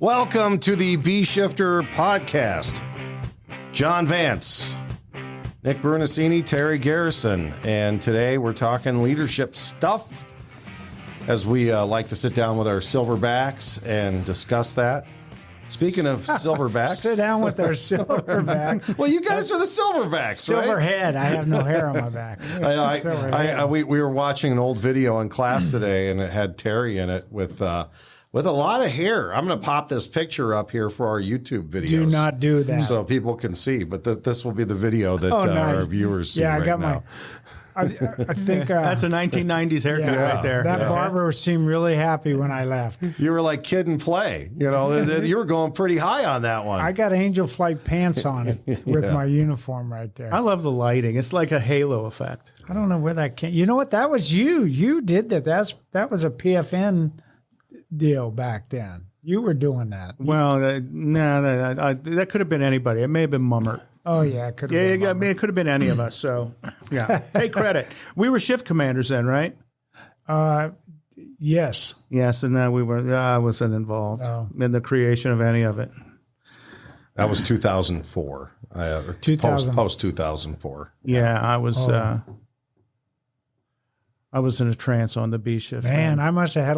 Welcome to the B Shifter podcast. John Vance, Nick Brunacini, Terry Garrison, and today we're talking leadership stuff as we like to sit down with our silverbacks and discuss that. Speaking of silverbacks. Sit down with our silverback. Well, you guys are the silverbacks, right? Silverhead. I have no hair on my back. We were watching an old video in class today, and it had Terry in it with a lot of hair. I'm going to pop this picture up here for our YouTube videos. Do not do that. So people can see, but this will be the video that nice. Our viewers see right now. I think that's a 1990s haircut right there. That barber seemed really happy when I left. You were like Kid and Play. You know, you were going pretty high on that one. I got Angel Flight pants on it with my uniform right there. I love the lighting. It's like a halo effect. I don't know where that came. You know what? That was you. You did that. That was a PFN deal back then. You were doing that. Well, that could have been anybody. It may have been Mummert. Oh, yeah. It could have been I mean, it could have been any of us. So, yeah, take credit. We were shift commanders then, right? Yes. Yes, and then I wasn't involved in the creation of any of it. That was 2004. Post 2004. Yeah, I was in a trance on the B shift. Man, I must have had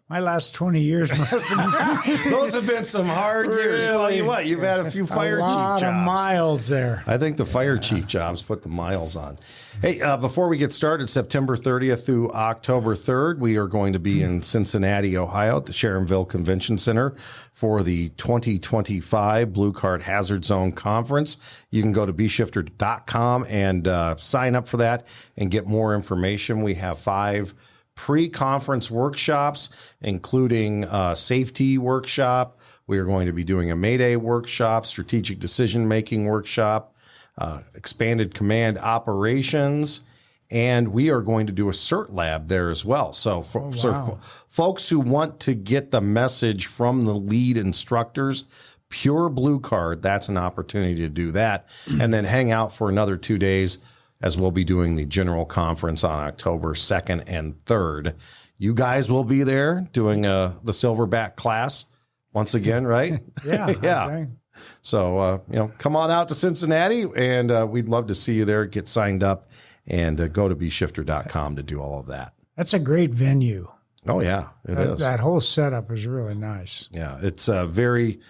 my last 20 years. Those have been some hard years. Tell you what, you've had a few fire chief jobs. A lot of miles there. I think the fire chief jobs put the miles on. Hey, before we get started, September 30th through October 3rd, we are going to be in Cincinnati, Ohio at the Sharonville Convention Center for the 2025 Blue Card Hazard Zone Conference. You can go to bshifter.com and sign up for that and get more information. We have 5 pre-conference workshops, including safety workshop. We are going to be doing a Mayday workshop, strategic decision-making workshop, expanded command operations, and we are going to do a CERT lab there as well. So for folks who want to get the message from the lead instructors, pure blue card, that's an opportunity to do that, and then hang out for another 2 days as we'll be doing the general conference on October 2nd and 3rd. You guys will be there doing the Silverback class once again, right? Yeah. Yeah. Okay. So, come on out to Cincinnati, and we'd love to see you there. Get signed up and go to bshifter.com to do all of that. That's a great venue. Oh, yeah, it is. That whole setup is really nice. Yeah, it's very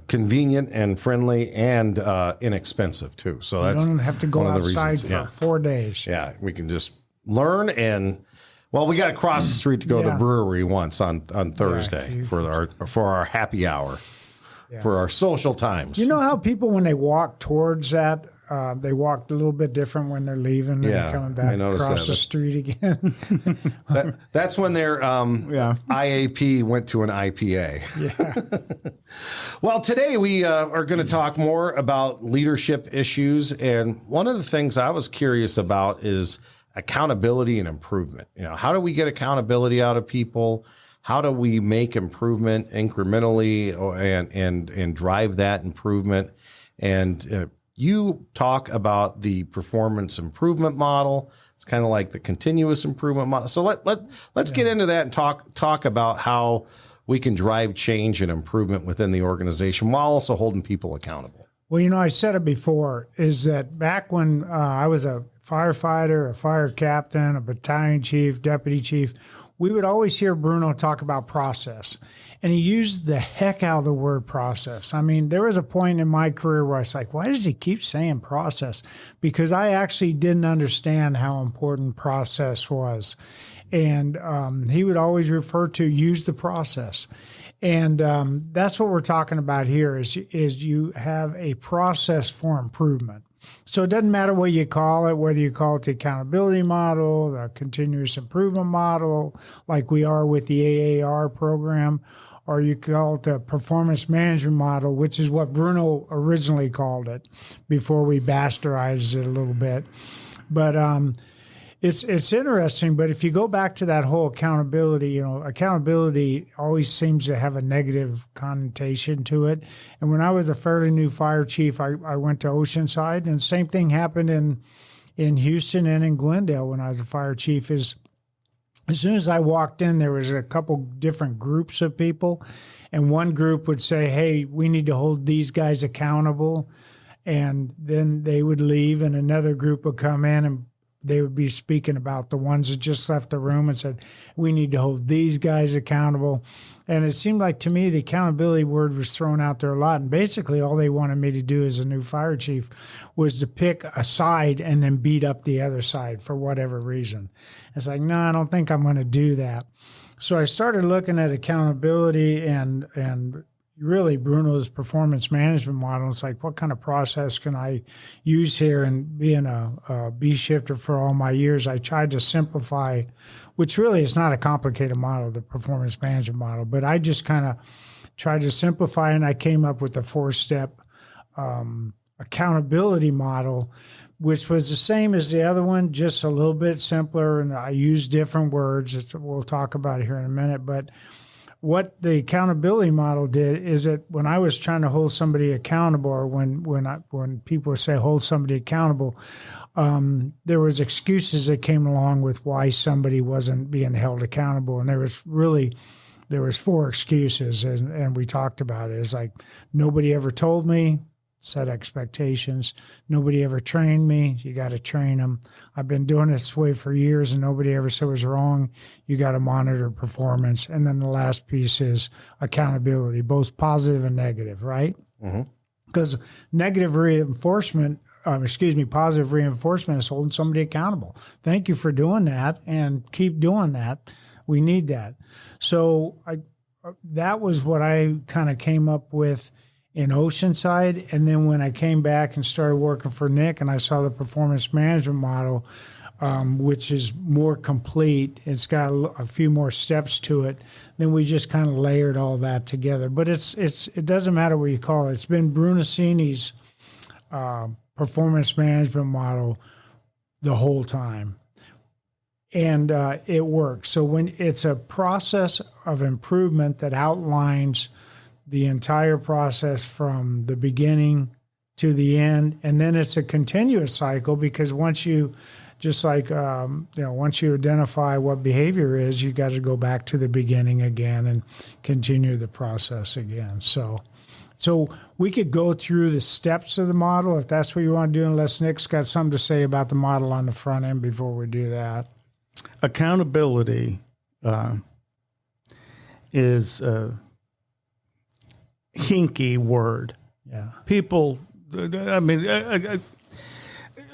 convenient and friendly and inexpensive too. So you that's don't have to go outside for 4 days. Yeah, we can just learn we got to cross the street to go to the brewery once on Thursday for our happy hour, for our social times. You know how people, when they walk towards that, they walk a little bit different when they're leaving and coming back across the street again. That's when their IAP went to an IPA. Yeah. Well, today we are going to talk more about leadership issues. And one of the things I was curious about is accountability and improvement. How do we get accountability out of people? How do we make improvement incrementally and drive that improvement? And you talk about the performance improvement model. It's kind of like the continuous improvement model. So let's get into that and talk about how we can drive change and improvement within the organization while also holding people accountable. Well, I said it before, is that back when I was a firefighter, a fire captain, a battalion chief, deputy chief, we would always hear Bruno talk about process. And he used the heck out of the word process. I mean, there was a point in my career where I was like, why does he keep saying process? Because I actually didn't understand how important process was. And he would always refer to use the process. And that's what we're talking about here is you have a process for improvement. So it doesn't matter what you call it, whether you call it the accountability model, the continuous improvement model, like we are with the AAR program, or you call it the performance management model, which is what Bruno originally called it before we bastardized it a little bit. But it's interesting. But if you go back to that whole accountability, accountability always seems to have a negative connotation to it. And when I was a fairly new fire chief, I went to Oceanside, and the same thing happened in Houston and in Glendale when I was a fire chief. Is as soon as I walked in, there was a couple different groups of people, and one group would say, "Hey, we need to hold these guys accountable," and then they would leave, and another group would come in and they would be speaking about the ones that just left the room and said, "We need to hold these guys accountable." And it seemed like to me the accountability word was thrown out there a lot. And basically all they wanted me to do as a new fire chief was to pick a side and then beat up the other side for whatever reason. It's like, no, I don't think I'm going to do that. So I started looking at accountability and really Bruno's performance management model. It's like, what kind of process can I use here? And being a B shifter for all my years, I tried to simplify, which really is not a complicated model, the performance management model, but I just kind of tried to simplify, and I came up with the 4-step accountability model, which was the same as the other one, just a little bit simpler, and I use different words. We'll talk about it here in a minute, but what the accountability model did is that when I was trying to hold somebody accountable, or when people say hold somebody accountable, there was excuses that came along with why somebody wasn't being held accountable, and there was 4 excuses, and we talked about it. It's like, nobody ever told me. Set expectations. Nobody ever trained me. You got to train them. I've been doing it this way for years and nobody ever said it was wrong. You got to monitor performance. And then the last piece is accountability, both positive and negative, right? Because positive reinforcement is holding somebody accountable. Thank you for doing that and keep doing that. We need that. So that was what I kind of came up with in Oceanside. And then when I came back and started working for Nick and I saw the performance management model, which is more complete, it's got a few more steps to it, then we just kind of layered all that together. But it doesn't matter what you call it. It's been Brunacini's performance management model the whole time. And it works. So when it's a process of improvement that outlines the entire process from the beginning to the end, and then it's a continuous cycle, because once you once you identify what behavior is, you got to go back to the beginning again and continue the process again. So we could go through the steps of the model if that's what you want to do, unless Nick's got something to say about the model on the front end before we do that. Accountability is hinky word. Yeah. People, I mean, I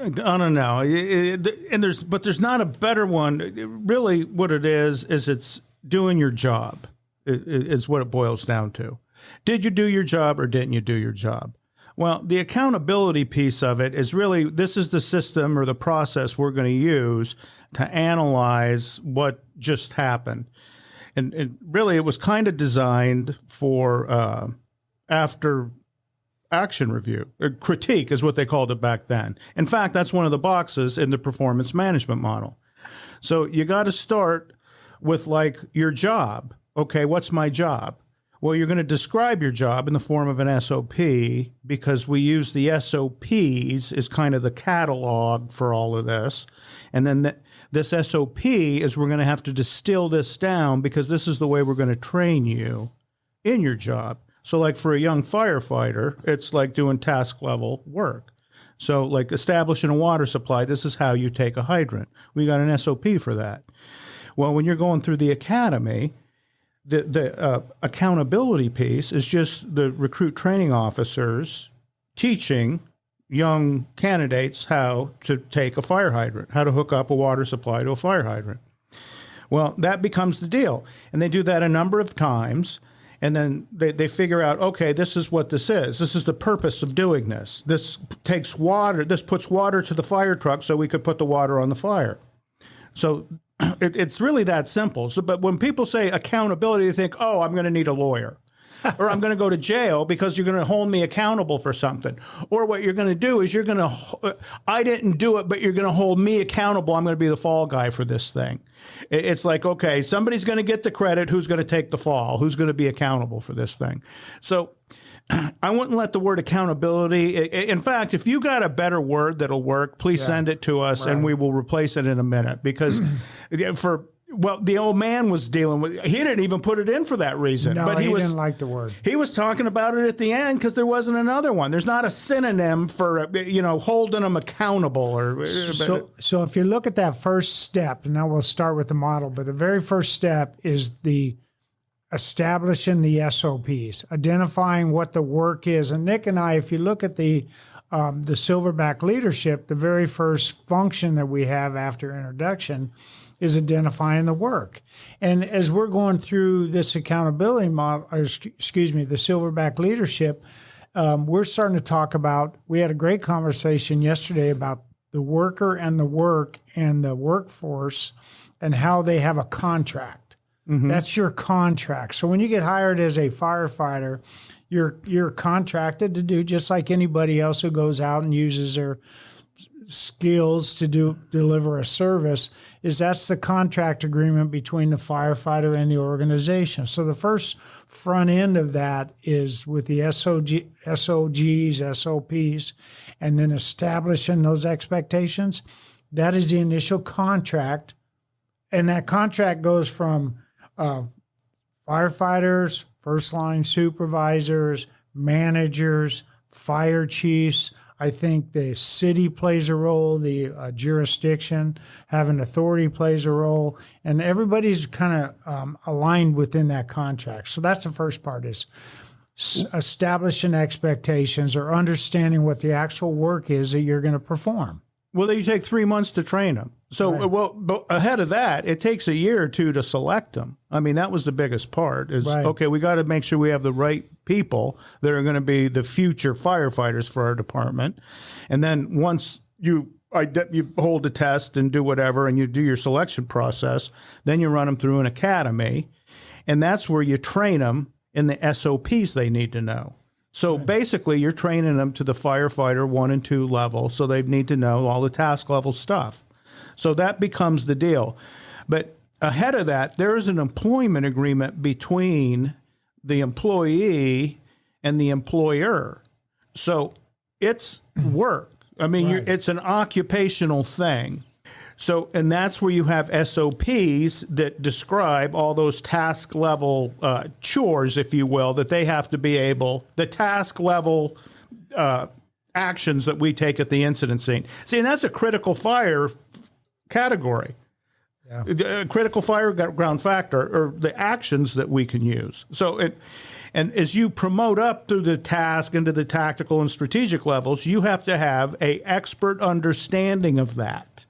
don't know. There's not a better one. Really, what it is it's doing your job is what it boils down to. Did you do your job or didn't you do your job? Well, the accountability piece of it is really, this is the system or the process we're going to use to analyze what just happened. And really, it was kind of designed for after action review. Critique is what they called it back then. In fact, that's one of the boxes in the performance management model. So you got to start with like your job. Okay, what's my job? Well, you're going to describe your job in the form of an SOP, because we use the SOPs as kind of the catalog for all of this. And then this SOP is, we're going to have to distill this down, because this is the way we're going to train you in your job. So like for a young firefighter, it's like doing task level work. So like establishing a water supply, this is how you take a hydrant. We got an SOP for that. Well, when you're going through the academy, the accountability piece is just the recruit training officers teaching young candidates how to take a fire hydrant, how to hook up a water supply to a fire hydrant. Well, that becomes the deal. And they do that a number of times. And then they figure out, okay, this is what this is. This is the purpose of doing this. This takes water. This puts water to the fire truck so we could put the water on the fire. So it's really that simple. So, but when people say accountability, they think, oh, I'm going to need a lawyer. Or I'm going to go to jail because you're going to hold me accountable for something. Or what you're going to do is I didn't do it, but you're going to hold me accountable. I'm going to be the fall guy for this thing. It's like, okay, somebody's going to get the credit. Who's going to take the fall? Who's going to be accountable for this thing? So I wouldn't let the word accountability. In fact, if you got a better word that'll work, please send it to us and we will replace it in a minute. Because Well, the old man was dealing with. He didn't even put it in for that reason. No, but he didn't like the word. He was talking about it at the end because there wasn't another one. There's not a synonym for holding them accountable or. So if you look at that first step, and now we'll start with the model, but the very first step is the establishing the SOPs, identifying what the work is. And Nick and I, if you look at the Silverback leadership, the very first function that we have after introduction is identifying the work. And as we're going through this accountability model, the Silverback leadership, we're starting to talk about, we had a great conversation yesterday about the worker and the work and the workforce and how they have a contract. Mm-hmm. That's your contract. So when you get hired as a firefighter, you're contracted to do just like anybody else who goes out and uses their skills to deliver a service. That's the contract agreement between the firefighter and the organization. So the first front end of that is with the SOGs, SOPs, and then establishing those expectations. That is the initial contract, and that contract goes from firefighters, first line supervisors, managers, fire chiefs. I think the city plays a role, the jurisdiction, having authority plays a role, and everybody's kind of aligned within that contract. So that's the first part, is establishing expectations or understanding what the actual work is that you're going to perform. Well, you take 3 months to train them. So, Right. Well, but ahead of that, it takes a year or two to select them. I mean, that was the biggest part is, Right. okay, we got to make sure we have the right people that are going to be the future firefighters for our department. And then once you hold a test and do whatever, and you do your selection process, then you run them through an academy. And that's where you train them in the SOPs they need to know. So basically, you're training them to the firefighter 1 and 2 level, so they need to know all the task level stuff. So that becomes the deal. But ahead of that, there is an employment agreement between the employee and the employer. So it's work. I mean, Right. it's an occupational thing. So, and that's where you have SOPs that describe all those task level chores, if you will, that they have to be able, the task level actions that we take at the incident scene. See, and that's a critical fire category. Yeah. Critical fire ground factor, or the actions that we can use. So, and as you promote up through the task into the tactical and strategic levels, you have to have an expert understanding of that,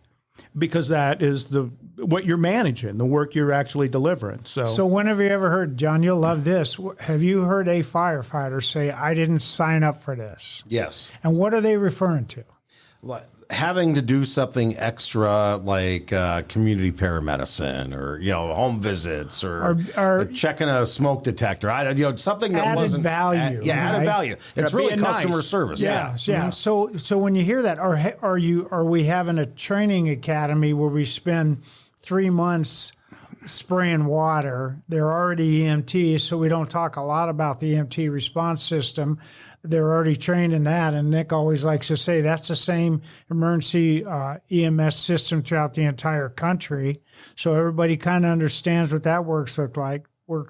because that is what you're managing, the work you're actually delivering. So when have you ever heard, John, you'll love this, have you heard a firefighter say, I didn't sign up for this? Yes. And what are they referring to? Having to do something extra like community paramedicine or home visits or checking a smoke detector. Something that Added wasn't value. added Right? value. It's really being customer nice. service. Yeah. Mm-hmm. So when you hear that, are we having a training academy where we spend 3 months spraying water? They're already EMTs, so we don't talk a lot about the EMT response system. They're already trained in that, and Nick always likes to say that's the same emergency EMS system throughout the entire country. So everybody kind of understands what that work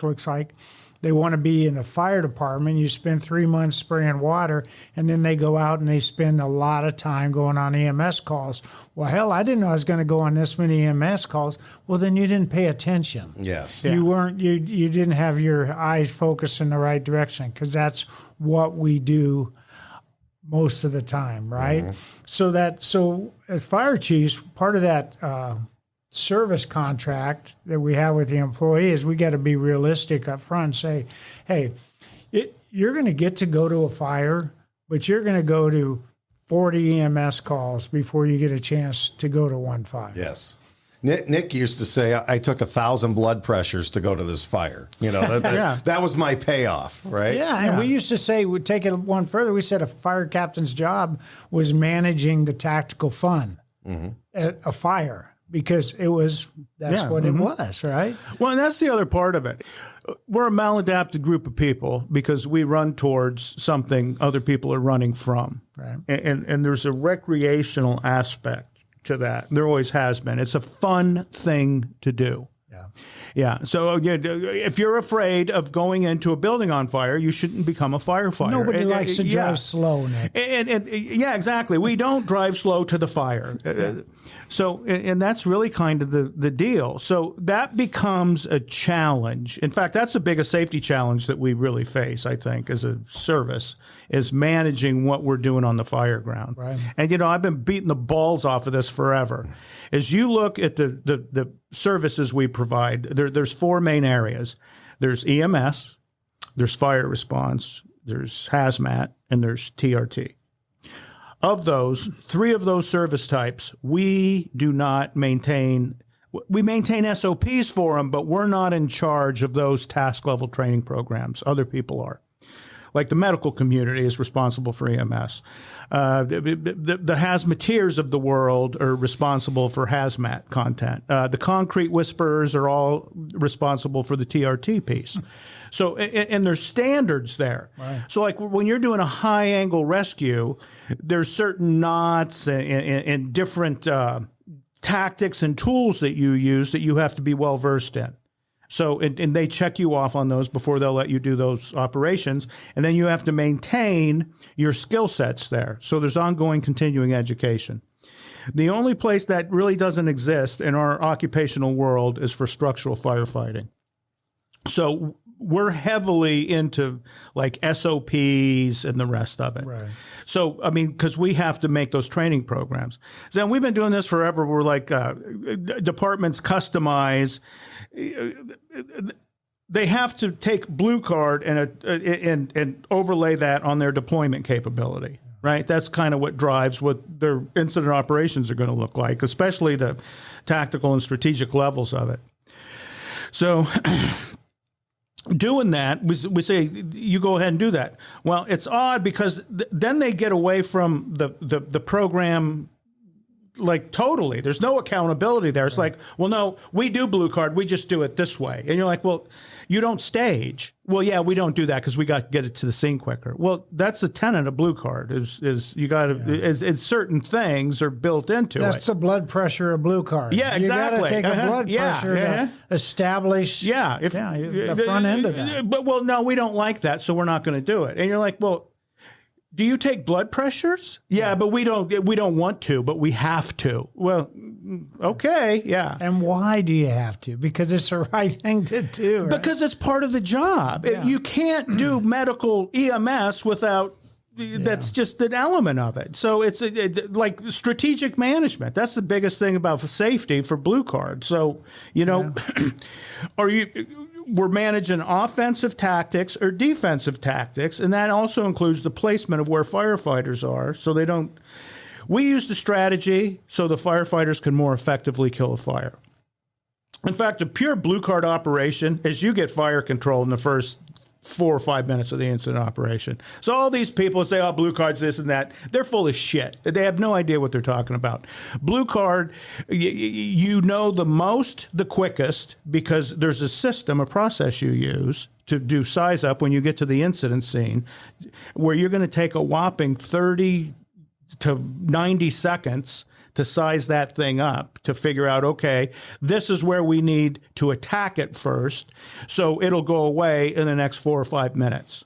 looks like. They want to be in a fire department. You spend 3 months spraying water, and then they go out and they spend a lot of time going on EMS calls. Well, hell, I didn't know I was going to go on this many EMS calls. Well, then you didn't pay attention. Yes. You didn't have your eyes focused in the right direction, because that's what we do most of the time, right? Mm-hmm. So as fire chiefs, part of that service contract that we have with the employee is we got to be realistic up front and say, hey, you're going to get to go to a fire, but you're going to go to 40 EMS calls before you get a chance to go to one fire. Yes. Nick used to say, I took 1,000 blood pressures to go to this fire. That was my payoff, right? Yeah, and we used to say, we'd take it one further. We said a fire captain's job was managing the tactical fun at a fire, because that's what it was, right? Well, and that's the other part of it. We're a maladapted group of people because we run towards something other people are running from. Right. And there's a recreational aspect to that. There always has been. It's a fun thing to do. Yeah. So if you're afraid of going into a building on fire, you shouldn't become a firefighter. Nobody likes to drive slow, Nick. And yeah, exactly. We don't drive slow to the fire. So, and that's really kind of the deal. So that becomes a challenge. In fact, that's the biggest safety challenge that we really face, I think, as a service, is managing what we're doing on the fire ground. Right. And, I've been beating the balls off of this forever. As you look at the services we provide, there's four main areas. There's EMS, there's fire response, there's hazmat, and there's TRT. Of those, three of those service types, we do not maintain. We maintain SOPs for them, but we're not in charge of those task level training programs. Other people are. Like the medical community is responsible for EMS. The hazmateers of the world are responsible for hazmat content. The concrete whisperers are all responsible for the TRT piece. So, and there's standards there. Right. So like when you're doing a high angle rescue, there's certain knots and different tactics and tools that you use that you have to be well versed in. So, and they check you off on those before they'll let you do those operations. And then you have to maintain your skill sets there. So there's ongoing continuing education. The only place that really doesn't exist in our occupational world is for structural firefighting. So we're heavily into like SOPs and the rest of it. Right. So, I mean, because we have to make those training programs. So we've been doing this forever. We're like departments customize. They have to take Blue Card and overlay that on their deployment capability. Right. That's kind of what drives what their incident operations are going to look like, especially the tactical and strategic levels of it. So doing that, we say, you go ahead and do that. Well, it's odd because then they get away from the program, like totally. There's no accountability there. It's like, well, no, we do Blue Card. We just do it this way. And you're like, well, you don't stage. Well, yeah, we don't do that because we got to get it to the scene quicker. Well, that's the tenet of Blue Card is you got to, is certain things are built into it. That's the blood pressure of Blue Card. Yeah, exactly. You got to take a blood pressure to establish the front end of that. But, well, no, we don't like that, so we're not going to do it. And you're like, well, do you take blood pressures? Yeah, but we don't want to, but we have to. Well, okay, yeah. And why do you have to? Because it's the right thing to do. Right? Because it's part of the job. Yeah. You can't do medical EMS without. That's just an element of it. So it's like strategic management. That's the biggest thing about safety for Blue Card. So, we're managing offensive tactics or defensive tactics, and that also includes the placement of where firefighters are. So we use the strategy so the firefighters can more effectively kill a fire. In fact, a pure Blue Card operation is you get fire control in the first 4 or 5 minutes of the incident operation. So all these people say, oh, Blue Card's this and that. They're full of shit. They have no idea what they're talking about. Blue Card, you know the most, the quickest, because there's a system, a process you use to do size up when you get to the incident scene, where you're going to take a whopping 30 to 90 seconds to size that thing up, to figure out, okay, this is where we need to attack it first, so it'll go away in the next 4 or 5 minutes.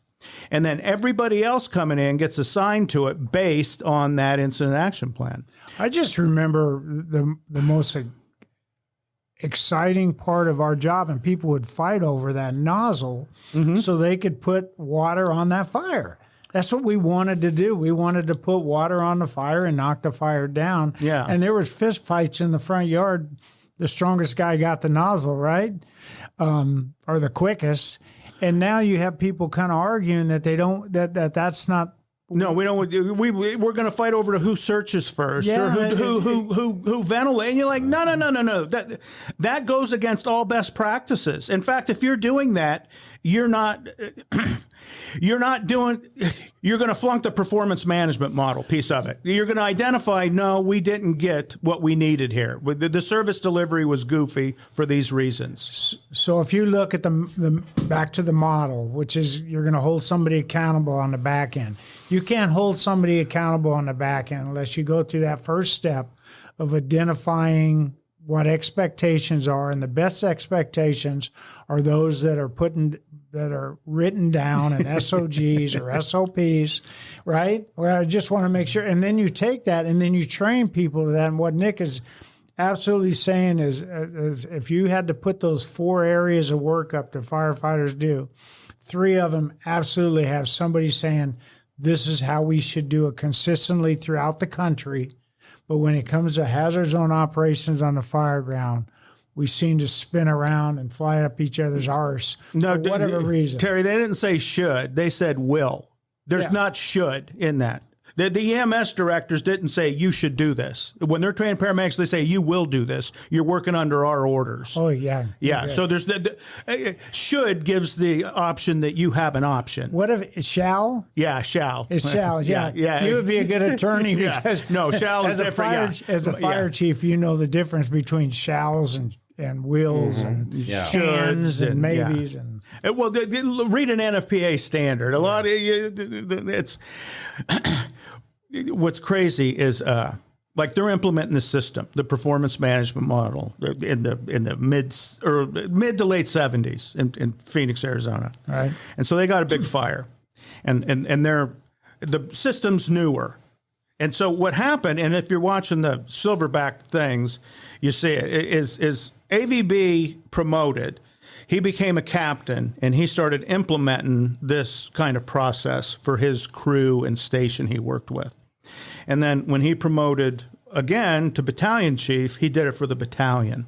And then everybody else coming in gets assigned to it based on that incident action plan. I just remember the most exciting part of our job, and people would fight over that nozzle so they could put water on that fire. That's what we wanted to do. We wanted to put water on the fire and knock the fire down. Yeah. And there was fist fights in the front yard. The strongest guy got the nozzle, right? Or the quickest. And now you have people kind of arguing that they don't, that's not. No, we don't. We're going to fight over who searches first or who ventilate. And you're like, no. That goes against all best practices. In fact, if you're doing that, you're going to flunk the performance management model piece of it. You're going to identify, no, we didn't get what we needed here. The service delivery was goofy for these reasons. So if you look at the back to the model, which is you're going to hold somebody accountable on the back end. You can't hold somebody accountable on the back end unless you go through that first step of identifying what expectations are, and the best expectations are those that are written down in SOGs or SOPs, right? Well, I just want to make sure. And then you take that and then you train people to that. And what Nick is absolutely saying is if you had to put those 4 areas of work up that firefighters do, 3 of them absolutely have somebody saying, this is how we should do it consistently throughout the country. But when it comes to hazard zone operations on the fire ground, we seem to spin around and fly up each other's arse for whatever reason. Terry, they didn't say should. They said will. There's not should in that. The EMS directors didn't say you should do this. When they're training paramedics, they say you will do this. You're working under our orders. Oh, yeah. Yeah. So there's should gives the option that you have an option. What if it shall? Yeah, shall. It shall, yeah. Yeah. You would be a good attorney because no, shall is different. As a fire chief, you know the difference between shalls and wills and shoulds and maybes and. Well, read an NFPA standard. A lot of it's what's crazy is like they're implementing the system, the performance management model in the mid to late 70s in Phoenix, Arizona. Right. And so they got a big fire, and the system's newer. And so what happened, and if you're watching the silverback things, you see it, is AVB promoted. He became a captain, and he started implementing this kind of process for his crew and station he worked with. And then when he promoted again to battalion chief, he did it for the battalion.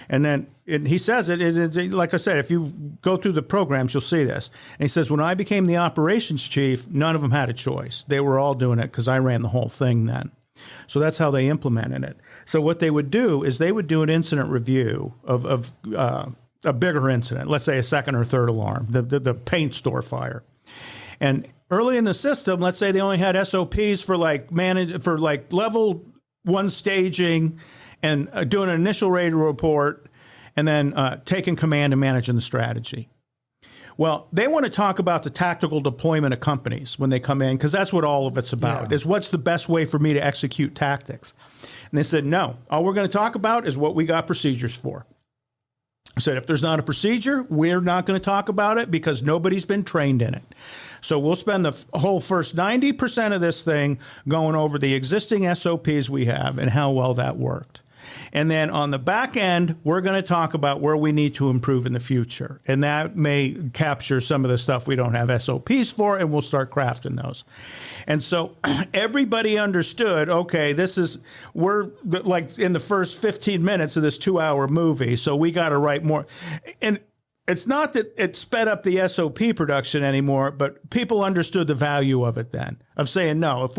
And then he says like I said, if you go through the programs, you'll see this. And he says, when I became the operations chief, none of them had a choice. They were all doing it because I ran the whole thing then. So that's how they implemented it. So what they would do is they would do an incident review of a bigger incident, let's say a second or third alarm, the paint store fire. And early in the system, let's say they only had SOPs for level 1 staging and doing an initial radio report and then taking command and managing the strategy. Well, they want to talk about the tactical deployment of companies when they come in, because that's what all of it's about, is what's the best way for me to execute tactics. And they said, no, all we're going to talk about is what we got procedures for. I said, if there's not a procedure, we're not going to talk about it because nobody's been trained in it. So we'll spend the whole first 90% of this thing going over the existing SOPs we have and how well that worked. And then on the back end, we're going to talk about where we need to improve in the future. And that may capture some of the stuff we don't have SOPs for, and we'll start crafting those. And so everybody understood, okay, we're like in the first 15 minutes of this 2-hour movie, so we got to write more. And it's not that it sped up the SOP production anymore, but people understood the value of it then, of saying, no,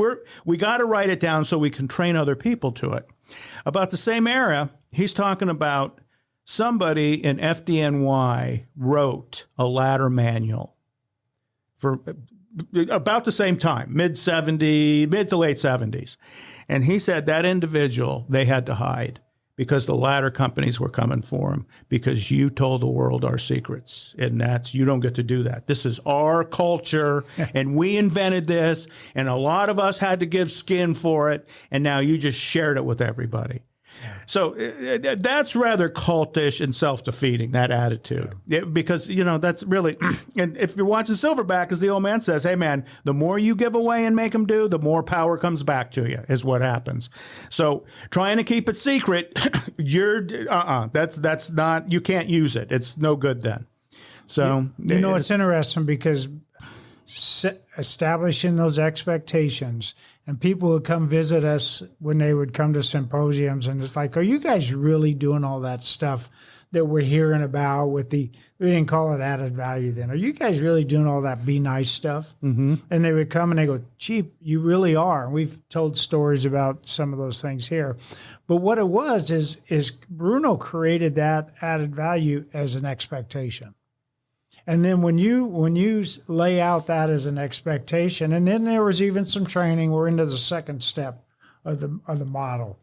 we got to write it down so we can train other people to it. About the same era, he's talking about somebody in FDNY wrote a ladder manual for about the same time, mid to late 70s. And he said that individual they had to hide because the ladder companies were coming for him because you told the world our secrets. And you don't get to do that. This is our culture and we invented this and a lot of us had to give skin for it. And now you just shared it with everybody. So that's rather cultish and self-defeating, that attitude, because, that's really, and if you're watching Silverback, as the old man says, hey, man, the more you give away and make them do, the more power comes back to you is what happens. So trying to keep it secret, that's not, you can't use it. It's no good then. So, it's interesting because establishing those expectations, and people would come visit us when they would come to symposiums, and it's like, are you guys really doing all that stuff that we're hearing about with we didn't call it added value then. Are you guys really doing all that be nice stuff? Mm-hmm. And they would come and they go, Chief, you really are. And we've told stories about some of those things here. But what it was is Bruno created that added value as an expectation. And then when you lay out that as an expectation, and then there was even some training, we're into the second step of the model.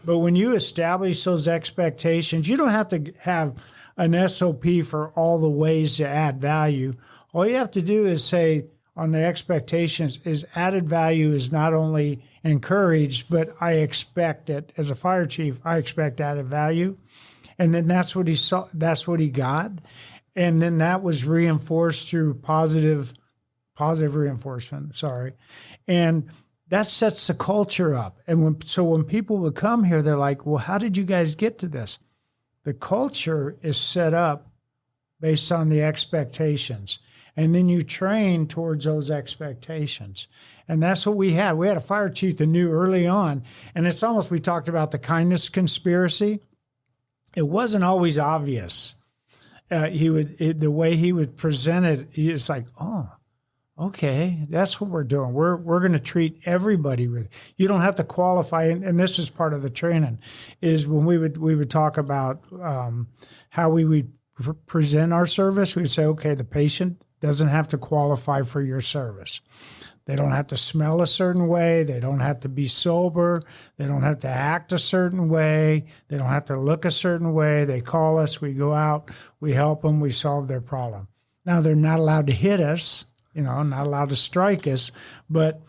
But when you establish those expectations, you don't have to have an SOP for all the ways to add value. All you have to do is say, on the expectations is added value is not only encouraged, but I expect it as a fire chief. I expect added value, and then that's what he saw. That's what he got, and then that was reinforced through positive reinforcement. Sorry, and that sets the culture up. And when people would come here, they're like, "Well, how did you guys get to this?" The culture is set up based on the expectations. And then you train towards those expectations. And that's what we had. We had a fire chief that knew early on. And it's almost, we talked about the kindness conspiracy. It wasn't always obvious. The way he would present it, it's like, oh, okay, that's what we're doing. We're going to treat everybody with, you don't have to qualify. And this is part of the training, is when we would talk about how we would present our service. We would say, okay, the patient doesn't have to qualify for your service. They don't have to smell a certain way. They don't have to be sober. They don't have to act a certain way. They don't have to look a certain way. They call us, we go out, we help them, we solve their problem. Now, they're not allowed to hit us, not allowed to strike us, but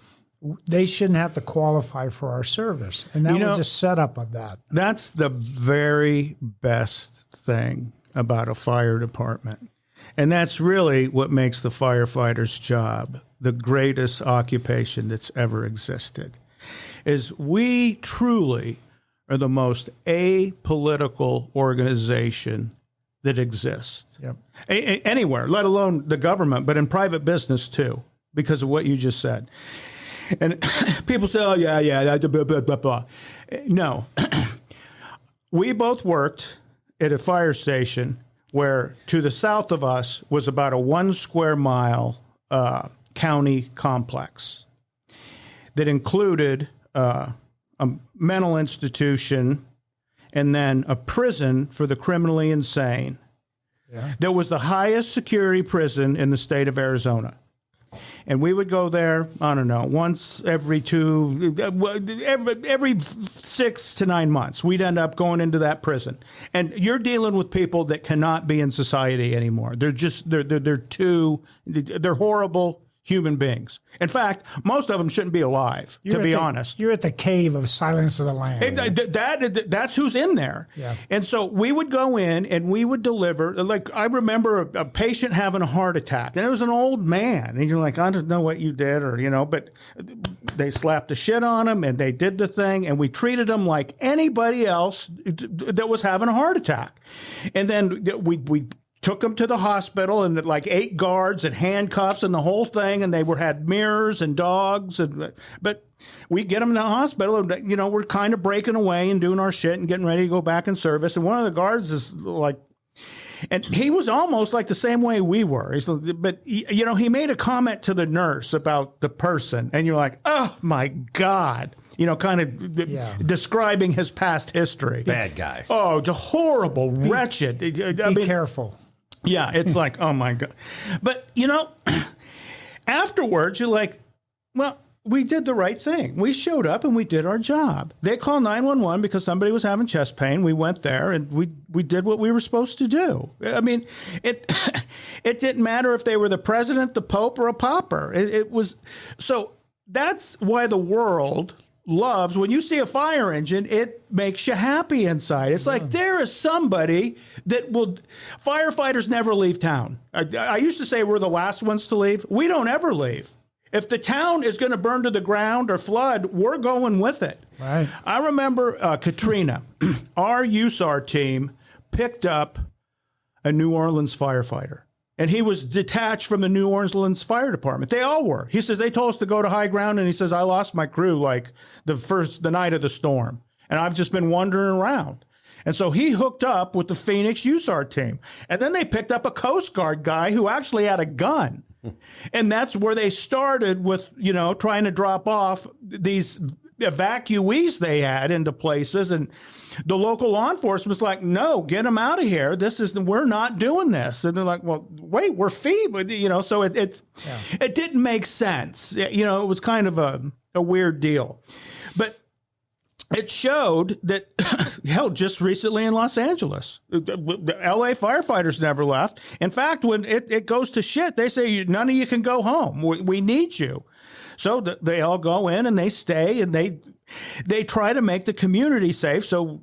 they shouldn't have to qualify for our service. And that was a setup of that. That's the very best thing about a fire department. And that's really what makes the firefighter's job the greatest occupation that's ever existed, is we truly are the most apolitical organization that exists. Yep. Anywhere, let alone the government, but in private business too, because of what you just said. And people say, oh, yeah, blah, blah, blah, blah. No. We both worked at a fire station where to the south of us was about a 1 square mile county complex that included a mental institution and then a prison for the criminally insane. Yeah. That was the highest security prison in the state of Arizona. And we would go there, I don't know, once every 6 to 9 months. We'd end up going into that prison. And you're dealing with people that cannot be in society anymore. They're horrible human beings. In fact, most of them shouldn't be alive, to be honest. You're at the cave of Silence of the Lambs. That's who's in there. Yeah. And so we would go in and we would deliver. Like, I remember a patient having a heart attack, and it was an old man. And you're like, I don't know what you did, but they slapped the shit on him and they did the thing, and we treated him like anybody else that was having a heart attack. And then we took them to the hospital, and like 8 guards and handcuffs and the whole thing, and they had mirrors and dogs, but we get them in the hospital, and we're kind of breaking away and doing our shit and getting ready to go back in service. And one of the guards is like, and he was almost like the same way we were. But he made a comment to the nurse about the person, and you're like, oh my God. Kind of describing his past history. Bad guy. Oh, just horrible, wretched. Be careful. Yeah, it's like, oh my God. But, afterwards, you're like, well, we did the right thing. We showed up and we did our job. They called 911 because somebody was having chest pain. We went there and we did what we were supposed to do. I mean, it didn't matter if they were the president, the pope, or a pauper. It was, so that's why the world loves, when you see a fire engine, it makes you happy inside. It's like there is somebody that will, firefighters never leave town. I used to say we're the last ones to leave. We don't ever leave. If the town is going to burn to the ground or flood, we're going with it. Right. I remember Katrina, our USAR team picked up a New Orleans firefighter. And he was detached from the New Orleans Fire Department. They all were. He says, they told us to go to high ground. And he says, I lost my crew like the night of the storm. And I've just been wandering around. And so he hooked up with the Phoenix USAR team. And then they picked up a Coast Guard guy who actually had a gun. And that's where they started with, trying to drop off these evacuees they had into places, and the local law enforcement was like, no, get them out of here. We're not doing this. And they're like, well, wait, we're FEMA, so it didn't make sense. It was kind of a weird deal. But it showed that, hell, just recently in Los Angeles, the LA firefighters never left. In fact, when it goes to shit, they say, none of you can go home. We need you. So they all go in and they stay, and they try to make the community safe so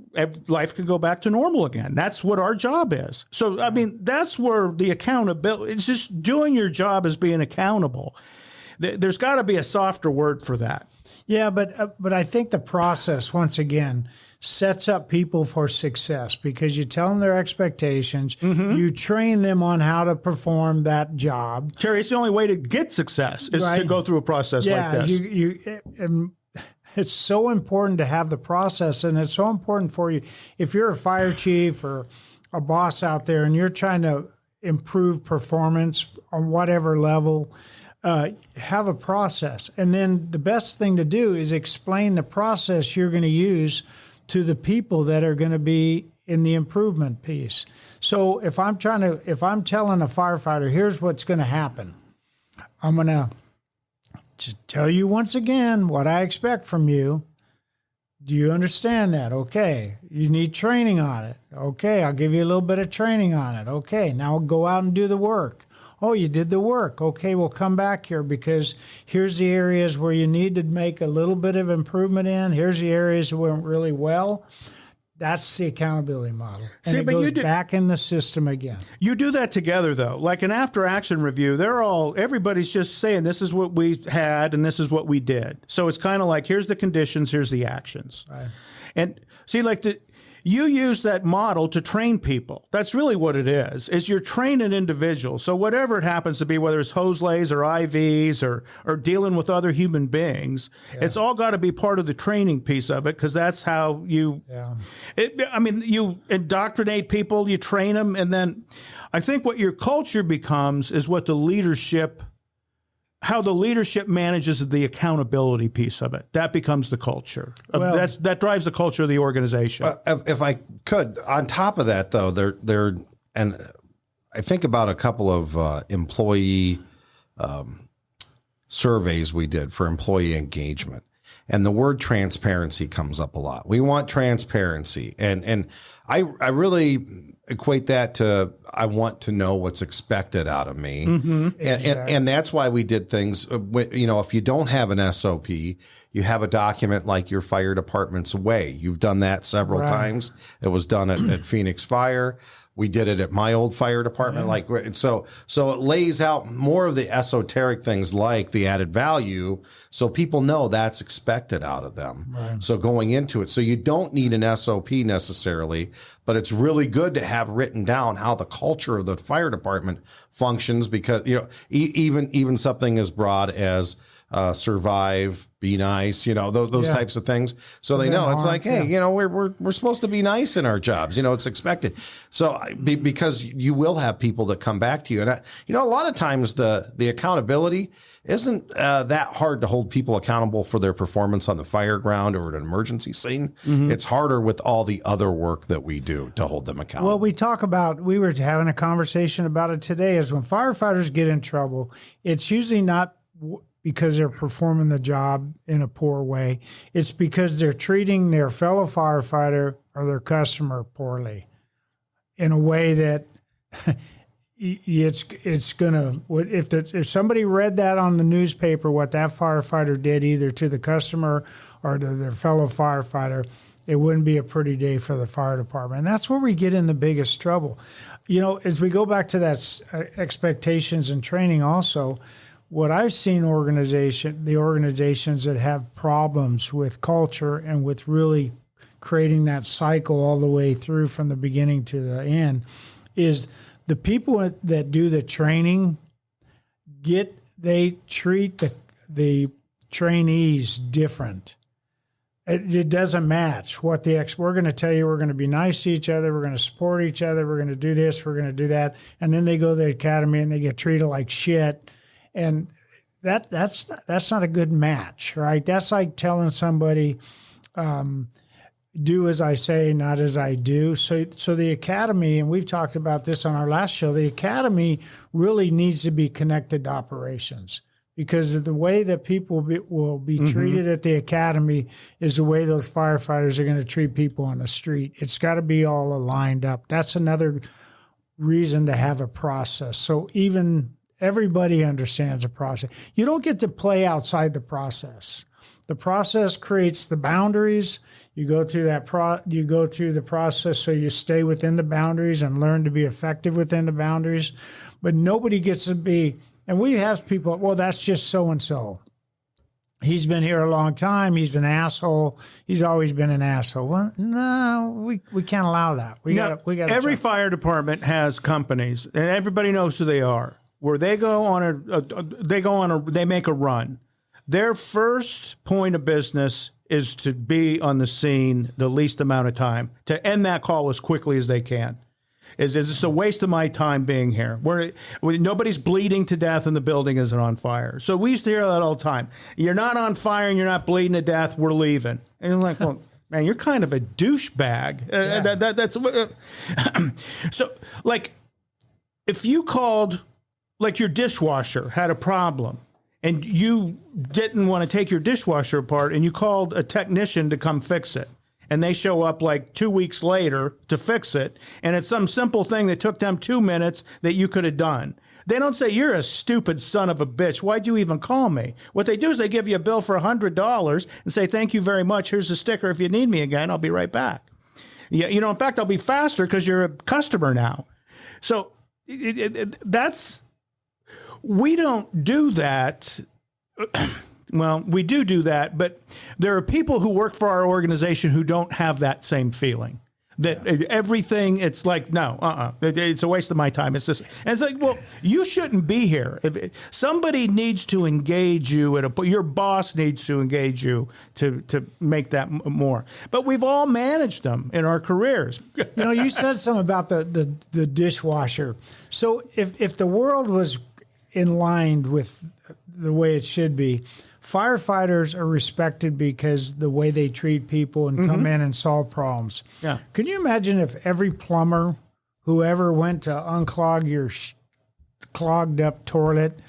life can go back to normal again. That's what our job is. So, I mean, that's where the accountability, it's just doing your job as being accountable. There's got to be a softer word for that. Yeah, but I think the process, once again, sets up people for success because you tell them their expectations, you train them on how to perform that job. Terry, it's the only way to get success is to go through a process like this. It's so important to have the process, and it's so important for you. If you're a fire chief or a boss out there and you're trying to improve performance on whatever level, have a process. And then the best thing to do is explain the process you're going to use to the people that are going to be in the improvement piece. So if I'm telling a firefighter, here's what's going to happen. I'm going to tell you once again what I expect from you. Do you understand that? Okay. You need training on it. Okay. I'll give you a little bit of training on it. Okay. Now go out and do the work. Oh, you did the work. Okay, we'll come back here because here's the areas where you need to make a little bit of improvement in. Here's the areas that went really well. That's the accountability model. And it goes back in the system again. You do that together, though. Like an after-action review, everybody's just saying this is what we had and this is what we did. So it's kind of like, here's the conditions, here's the actions. Right. And see, you use that model to train people. That's really what it is you're training individuals. So whatever it happens to be, whether it's hose lays or IVs or dealing with other human beings, it's all got to be part of the training piece of it because that's how you you indoctrinate people, you train them, and then I think what your culture becomes is what how the leadership manages the accountability piece of it. That becomes the culture. That drives the culture of the organization. If I could, on top of that, though, and I think about a couple of employee surveys we did for employee engagement, and the word transparency comes up a lot. We want transparency, and I really equate that to I want to know what's expected out of me. Exactly. And that's why we did things, if you don't have an SOP, you have a document like your fire department's way. You've done that several times. It was done at Phoenix Fire. We did it at my old fire department. So it lays out more of the esoteric things like the added value. So people know that's expected out of them. Right. So going into it, so you don't need an SOP necessarily, but it's really good to have written down how the culture of the fire department functions because, even something as broad as survive, be nice, those types of things. So they know it's like, hey, we're supposed to be nice in our jobs. It's expected. So because you will have people that come back to you. And, a lot of times the accountability isn't that hard to hold people accountable for their performance on the fire ground or at an emergency scene. Mm-hmm. It's harder with all the other work that we do to hold them accountable. Well, we were having a conversation about it today is when firefighters get in trouble, it's usually not because they're performing the job in a poor way. It's because they're treating their fellow firefighter or their customer poorly in a way that it's going to, if somebody read that on the newspaper, what that firefighter did either to the customer or to their fellow firefighter, it wouldn't be a pretty day for the fire department. And that's where we get in the biggest trouble. As we go back to that expectations and training also, what I've seen the organizations that have problems with culture and with really creating that cycle all the way through from the beginning to the end is the people that do the training they treat the trainees different. It doesn't match what we're going to tell you. We're going to be nice to each other. We're going to support each other. We're going to do this. We're going to do that. And then they go to the academy and they get treated like shit. And that's not a good match, right? That's like telling somebody, do as I say, not as I do. So the academy, and we've talked about this on our last show, the academy really needs to be connected to operations because the way that people will be treated at the academy is the way those firefighters are going to treat people on the street. It's got to be all aligned up. That's another reason to have a process. So even everybody understands the process. You don't get to play outside the process. The process creates the boundaries. You go through you go through the process so you stay within the boundaries and learn to be effective within the boundaries. But nobody gets to be, and we have people, well, that's just so-and-so. He's been here a long time. He's an asshole. He's always been an asshole. Well, no, we can't allow that. We got every fire department has companies, and everybody knows who they are. Where they go on they make a run. Their first point of business is to be on the scene the least amount of time, to end that call as quickly as they can. Is this a waste of my time being here? Nobody's bleeding to death and the building isn't on fire. So we used to hear that all the time. You're not on fire and you're not bleeding to death. We're leaving. And you're like, well, man, you're kind of a douchebag. So, like, if you called, like, your dishwasher had a problem and you didn't want to take your dishwasher apart and you called a technician to come fix it, and they show up like 2 weeks later to fix it, and it's some simple thing that took them 2 minutes that you could have done. They don't say, you're a stupid son of a bitch. Why'd you even call me? What they do is they give you a bill for $100 and say, thank you very much. Here's a sticker. If you need me again, I'll be right back. Yeah, in fact, I'll be faster because you're a customer now. So we don't do that. Well, we do that, but there are people who work for our organization who don't have that same feeling. That everything, it's like, no, it's a waste of my time. It's just, and it's like, well, you shouldn't be here. If somebody needs to engage you your boss needs to engage you to make that more. But we've all managed them in our careers. You said something about the dishwasher. So if the world was in line with the way it should be, firefighters are respected because the way they treat people and come in and solve problems. Yeah. Can you imagine if every plumber who ever went to unclog your clogged up toilet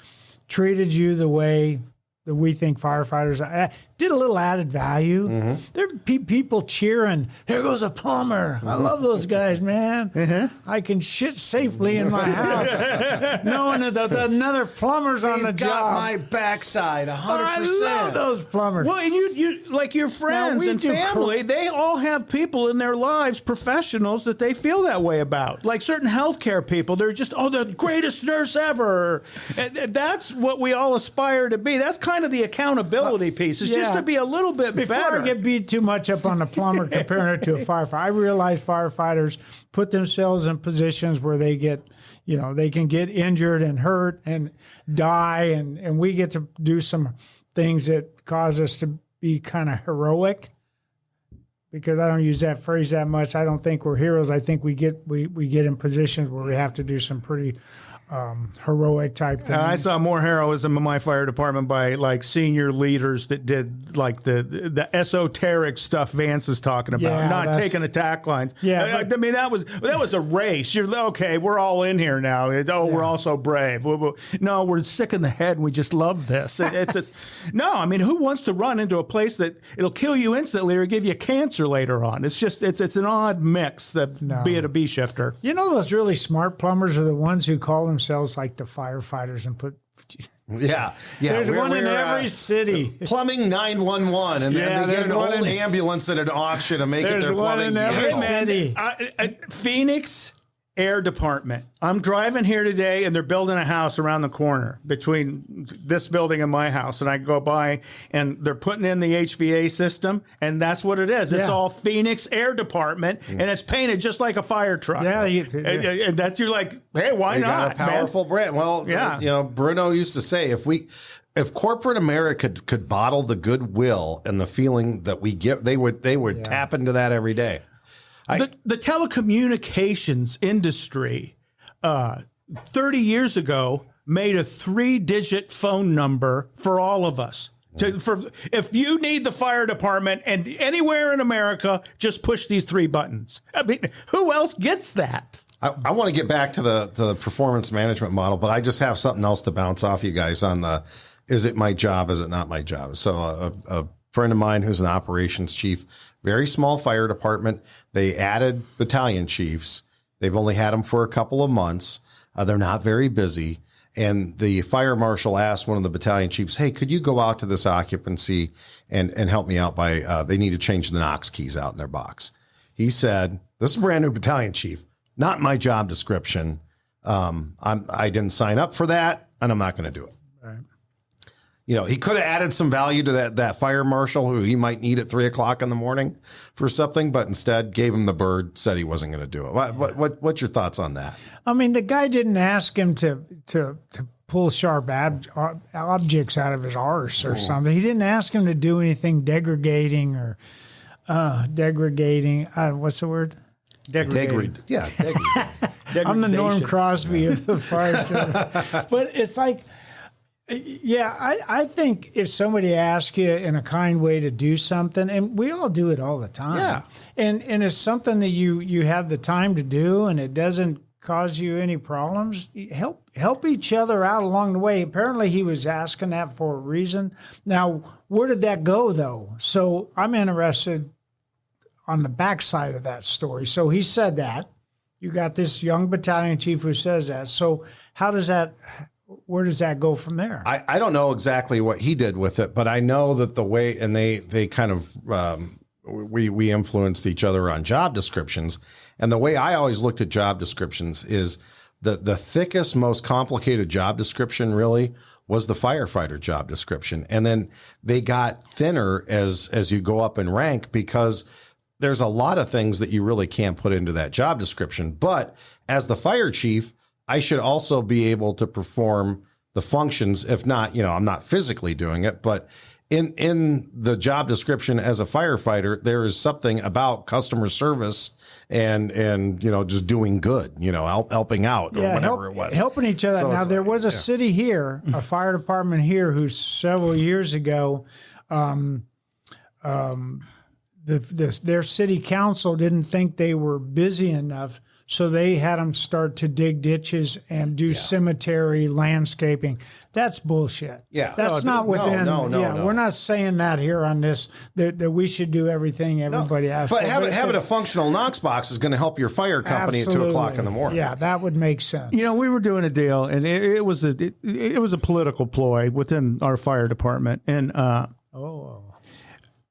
treated you the way that we think firefighters did a little added value? There are people cheering, there goes a plumber. I love those guys, man. I can shit safely in my house knowing that there's another plumber's on the They've job. got my backside 100%. I love those plumbers. Well, and you like your friends and family, they all have people in their lives, professionals, that they feel that way about. Like certain healthcare people, they're just, the greatest nurse ever. And that's what we all aspire to be. That's kind of the accountability piece, is just to be a little bit Before better. I get beat too much up on the plumber comparing it to a firefighter, I realize firefighters put themselves in positions where they get, they can get injured and hurt and die, and we get to do some things that cause us to be kind of heroic. Because I don't use that phrase that much. I don't think we're heroes. I think we get in positions where we have to do some pretty heroic type things. I saw more heroism in my fire department by like senior leaders that did like the esoteric stuff Vance is talking about, not taking attack lines. Yeah, I mean that was a race. You're okay. We're all in here now. We're all so brave. No, we're sick in the head. And we just love this. No. I mean, who wants to run into a place that it'll kill you instantly or give you cancer later on? It's just it's an odd mix. Be it a B shifter. Those really smart plumbers are the ones who call themselves like the firefighters and put. Yeah. There's one in every city. Plumbing 911, and then they get an old ambulance at an auction and make it their plumbing. There's one in every city. Phoenix Air Department. I'm driving here today, and they're building a house around the corner between this building and my house. And I go by, and they're putting in the HVA system, and that's what it is. It's all Phoenix Air Department, and it's painted just like a fire truck. Yeah, and that's, you're like, hey, why not? Got a powerful brand. Well, Bruno used to say, if corporate America could bottle the goodwill and the feeling that we get, they would tap into that every day. The telecommunications industry 30 years ago made a 3-digit phone number for all of us. If you need the fire department and anywhere in America, just push these 3 buttons. I mean, who else gets that? I want to get back to the performance management model, but I just have something else to bounce off you guys on the Is it my job? Is it not my job? So a friend of mine who's an operations chief, very small fire department. They added battalion chiefs. They've only had them for a couple of months. They're not very busy. And the fire marshal asked one of the battalion chiefs, hey, could you go out to this occupancy and help me out by, they need to change the Knox keys out in their box. He said, this is a brand new battalion chief, not my job description. I didn't sign up for that, and I'm not going to do it. Right. You know, he could have added some value to that fire marshal who he might need at 3:00 in the morning for something, but instead gave him the bird, said he wasn't going to do it. What's your thoughts on that? I mean, the guy didn't ask him to pull sharp objects out of his arse or something. He didn't ask him to do anything degrading or degrading. What's the word? Degrading. Yeah. I'm the Norm Crosby of the fire service. But it's like, yeah, I think if somebody asks you in a kind way to do something, and we all do it all the time. Yeah. And it's something that you have the time to do and it doesn't cause you any problems, help each other out along the way. Apparently he was asking that for a reason. Now, where did that go though? So I'm interested on the backside of that story. So he said that. You got this young battalion chief who says that. So where does that go from there? I don't know exactly what he did with it, but I know that the way, and they kind of, we influenced each other on job descriptions. And the way I always looked at job descriptions is the thickest, most complicated job description really was the firefighter job description. And then they got thinner as you go up in rank because there's a lot of things that you really can't put into that job description. But as the fire chief, I should also be able to perform the functions. If not, I'm not physically doing it, but in the job description as a firefighter, there is something about customer service and just doing good, helping out or whatever it was. Helping each other. So now, there was a city here, a fire department here, who several years ago, their city council didn't think they were busy enough, so they had them start to dig ditches and do cemetery landscaping. That's bullshit. Yeah. That's not within. No. We're not saying that here on this, that we should do everything everybody has But to. having a functional Knox box is going to help your fire company Absolutely. at 2:00 in the morning. Yeah, that would make sense. We were doing a deal, and it was a political ploy within our fire department, and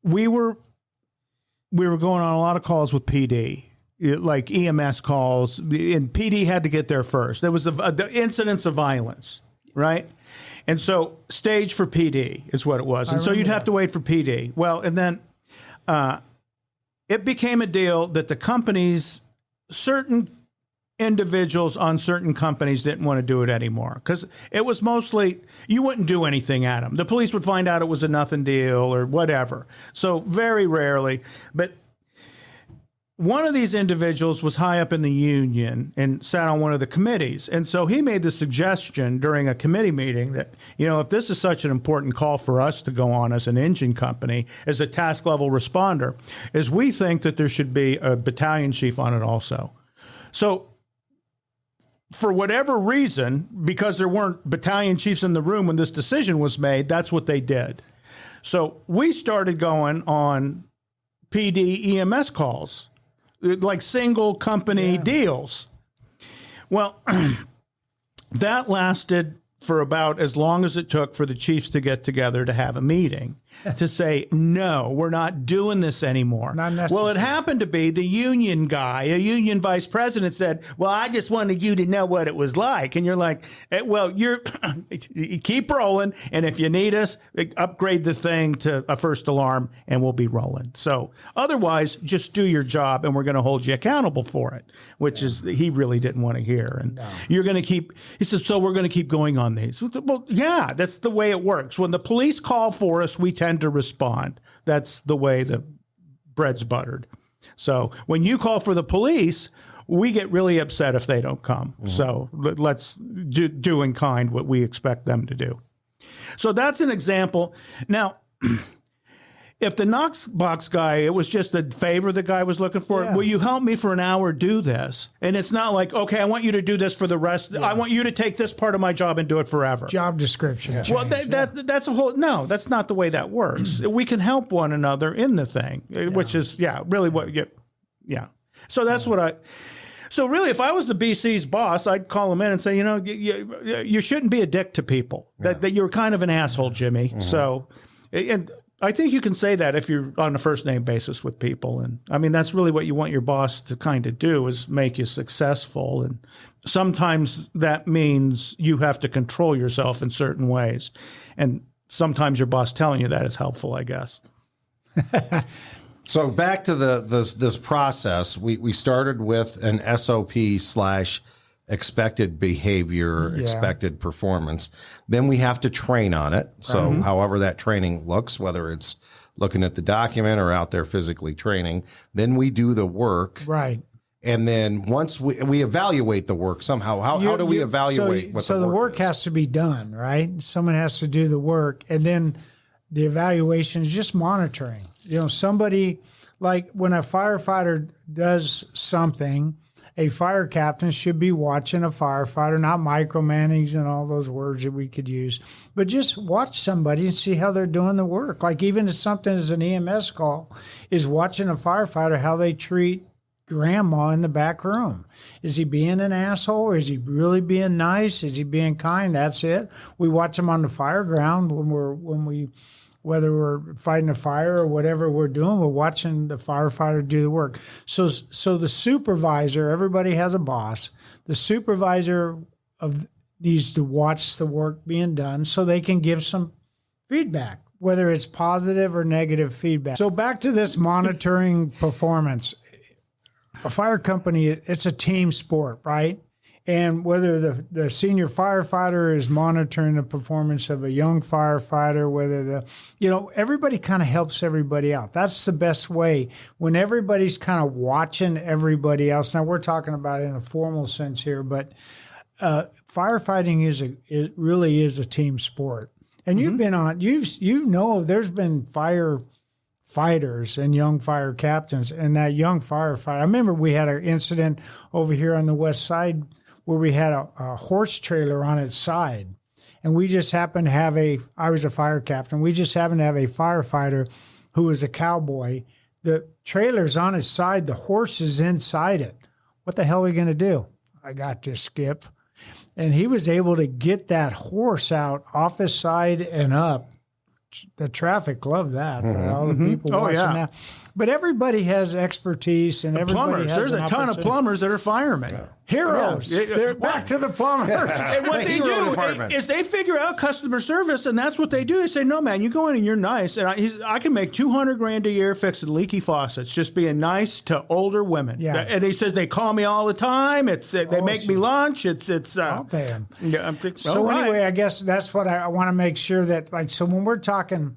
we were going on a lot of calls with PD. Like EMS calls, and PD had to get there first. There was the incidents of violence, right? And so stage for PD is what it was. And so you'd have to wait for PD. Well, and then it became a deal that the companies, certain individuals on certain companies didn't want to do it anymore because it was mostly, you wouldn't do anything at them. The police would find out it was a nothing deal or whatever. So very rarely, but one of these individuals was high up in the union and sat on one of the committees. And so he made the suggestion during a committee meeting that, if this is such an important call for us to go on as an engine company, as a task level responder, is we think that there should be a battalion chief on it also. So for whatever reason, because there weren't battalion chiefs in the room when this decision was made, that's what they did. So we started going on PD EMS calls, like single company deals. Well, that lasted for about as long as it took for the chiefs to get together to have a meeting to say, no, we're not doing this anymore. Not necessary. Well, it happened to be the union guy, a union vice president said, well, I just wanted you to know what it was like. And you're like, well, you keep rolling. And if you need us, upgrade the thing to a first alarm and we'll be rolling. So otherwise, just do your job and we're going to hold you accountable for it, which is he really didn't want to hear. And you're going to keep, he says, so we're going to keep going on these. Well, yeah, that's the way it works. When the police call for us, we tend to respond. That's the way the bread's buttered. So when you call for the police, we get really upset if they don't come. Mm-hmm. So let's do in kind what we expect them to do. So that's an example. Now, if the Knox box guy, it was just the favor the guy was looking for. Yeah. Will you help me for an hour do this? And it's not like, okay, I want you to do this for the rest. I want you to take this part of my job and do it forever. Job description. Well, change, that's a whole, no, that's not the way that works. We can help one another in the thing, which is, really what, So that's what so really, if I was the BC's boss, I'd call him in and say, you shouldn't be a dick to people, that you're kind of an asshole, Jimmy. Mm-hmm. So, and I think you can say that if you're on a first name basis with people. And I mean, that's really what you want your boss to kind of do, is make you successful. And sometimes that means you have to control yourself in certain ways. And sometimes your boss telling you that is helpful, I guess. So back to this process, we started with an SOP / expected behavior, expected performance. Then we have to train on it. So however that training looks, whether it's looking at the document or out there physically training, then we do the work. Right. And then once we evaluate the work somehow, how do we evaluate what the work is? has to be done, right? Someone has to do the work, and then the evaluation is just monitoring. Somebody, like when a firefighter does something, a fire captain should be watching a firefighter, not micromanaging and all those words that we could use, but just watch somebody and see how they're doing the work. Like even if something is an EMS call, is watching a firefighter, how they treat grandma in the back room. Is he being an asshole, or is he really being nice? Is he being kind? That's it. We watch him on the fire ground whether we're fighting a fire or whatever we're doing, we're watching the firefighter do the work. So the supervisor, everybody has a boss. The supervisor needs to watch the work being done so they can give some feedback, whether it's positive or negative feedback. So back to this monitoring performance. A fire company, it's a team sport, right? And whether the senior firefighter is monitoring the performance of a young firefighter, whether everybody kind of helps everybody out. That's the best way. When everybody's kind of watching everybody else. Now we're talking about it in a formal sense here, but firefighting it really is a team sport. And you've been on, there's been firefighters and young fire captains, and that young firefighter. I remember we had an incident over here on the west side where we had a horse trailer on its side. And we just happened to have I was a fire captain, we just happened to have a firefighter who was a cowboy. The trailer's on his side, the horse is inside it. What the hell are we going to do? I got this, Skip. And he was able to get that horse out off his side and up. The traffic loved that. Right? All the people watching that. But everybody has expertise, and everybody has There's a ton of plumbers that are firemen. Yeah. Heroes. They're back to the plumber. And what they do is they figure out customer service, and that's what they do. They say, no, man, you go in and you're nice. And I can make $200,000 a year fixing leaky faucets, just being nice to older women. Yeah. And he says they call me all the time. They make me lunch. I'll pay them. Yeah, Anyway, I guess that's what I want to make sure that, so when we're talking,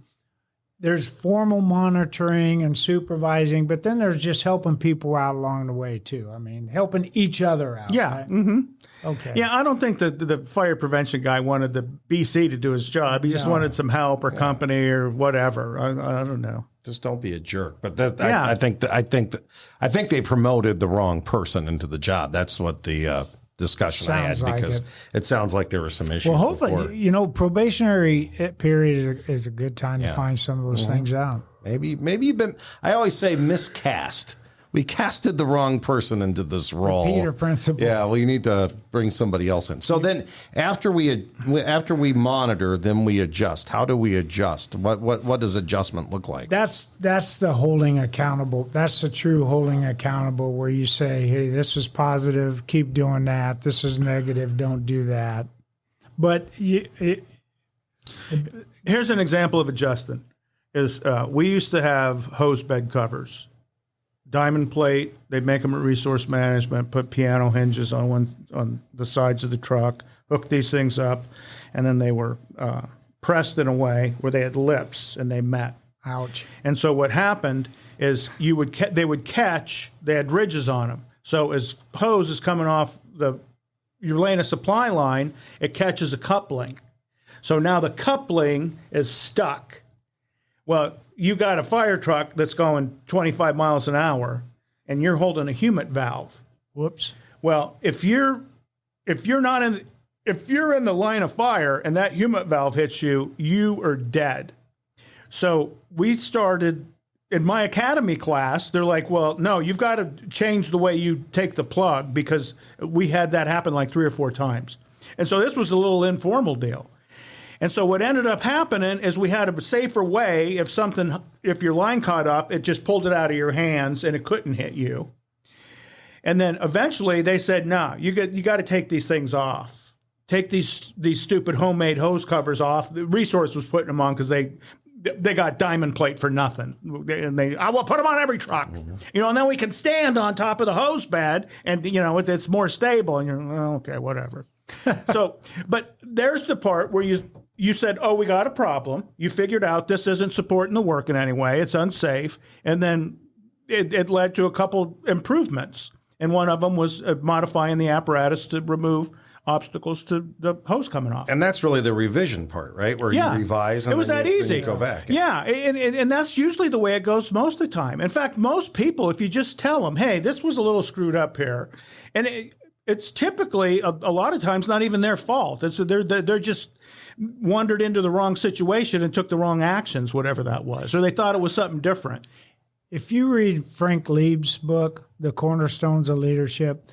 there's formal monitoring and supervising, but then there's just helping people out along the way too. I mean, helping each other out. Yeah. Right? Mm-hmm. Okay. Yeah, I don't think the fire prevention guy wanted the BC to do his job. He just wanted some help or company or whatever. I don't know. Just don't be a jerk. But I think they promoted the wrong person into the job. That's what the discussion I had, because it sounds like there were some issues. Well, hopefully, probationary period is a good time to find some of those things out. Maybe you've been. I always say miscast. We casted the wrong person into this role. Peter principle. Yeah, well, you need to bring somebody else in. So then, after we monitor, then we adjust. How do we adjust? What does adjustment look like? That's the holding accountable. That's the true holding accountable, where you say, hey, this is positive, keep doing that. This is negative, don't do that. But here's an example of adjusting. We used to have hose bed covers. Diamond plate, they'd make them at Resource Management, put piano hinges on the sides of the truck, hook these things up, and then they were pressed in a way where they had lips and they met. Ouch. And so what happened is they would catch, they had ridges on them. So as hose is coming off you're laying a supply line, it catches a coupling. So now the coupling is stuck. Well, you got a fire truck that's going 25 miles an hour and you're holding a humid valve. Whoops. Well, if you're in the line of fire and that humid valve hits you, you are dead. So we started in my academy class. They're like, well, no, you've got to change the way you take the plug, because we had that happen like 3 or 4 times. And so this was a little informal deal. And so what ended up happening is we had a safer way. If your line caught up, it just pulled it out of your hands and it couldn't hit you. And then eventually they said, no, you got to take these things off. Take these stupid homemade hose covers off. The Resource was putting them on because they got diamond plate for nothing. And I will put them on every truck. Mm-hmm. And then we can stand on top of the hose bed and, it's more stable. And you're, okay, whatever. So, but there's the part where you said, oh, we got a problem. You figured out this isn't supporting the work in any way. It's unsafe. And then it led to a couple improvements. And one of them was modifying the apparatus to remove obstacles to the hose coming off. And that's really the revision part, right? Where you revise and it was then that easy. You go back. Yeah, and that's usually the way it goes most of the time. In fact, most people, if you just tell them, hey, this was a little screwed up here, and it's typically a lot of times not even their fault. They're just wandered into the wrong situation and took the wrong actions, whatever that was, or they thought it was something different. If you read Frank Lieb's book, The Cornerstones of Leadership,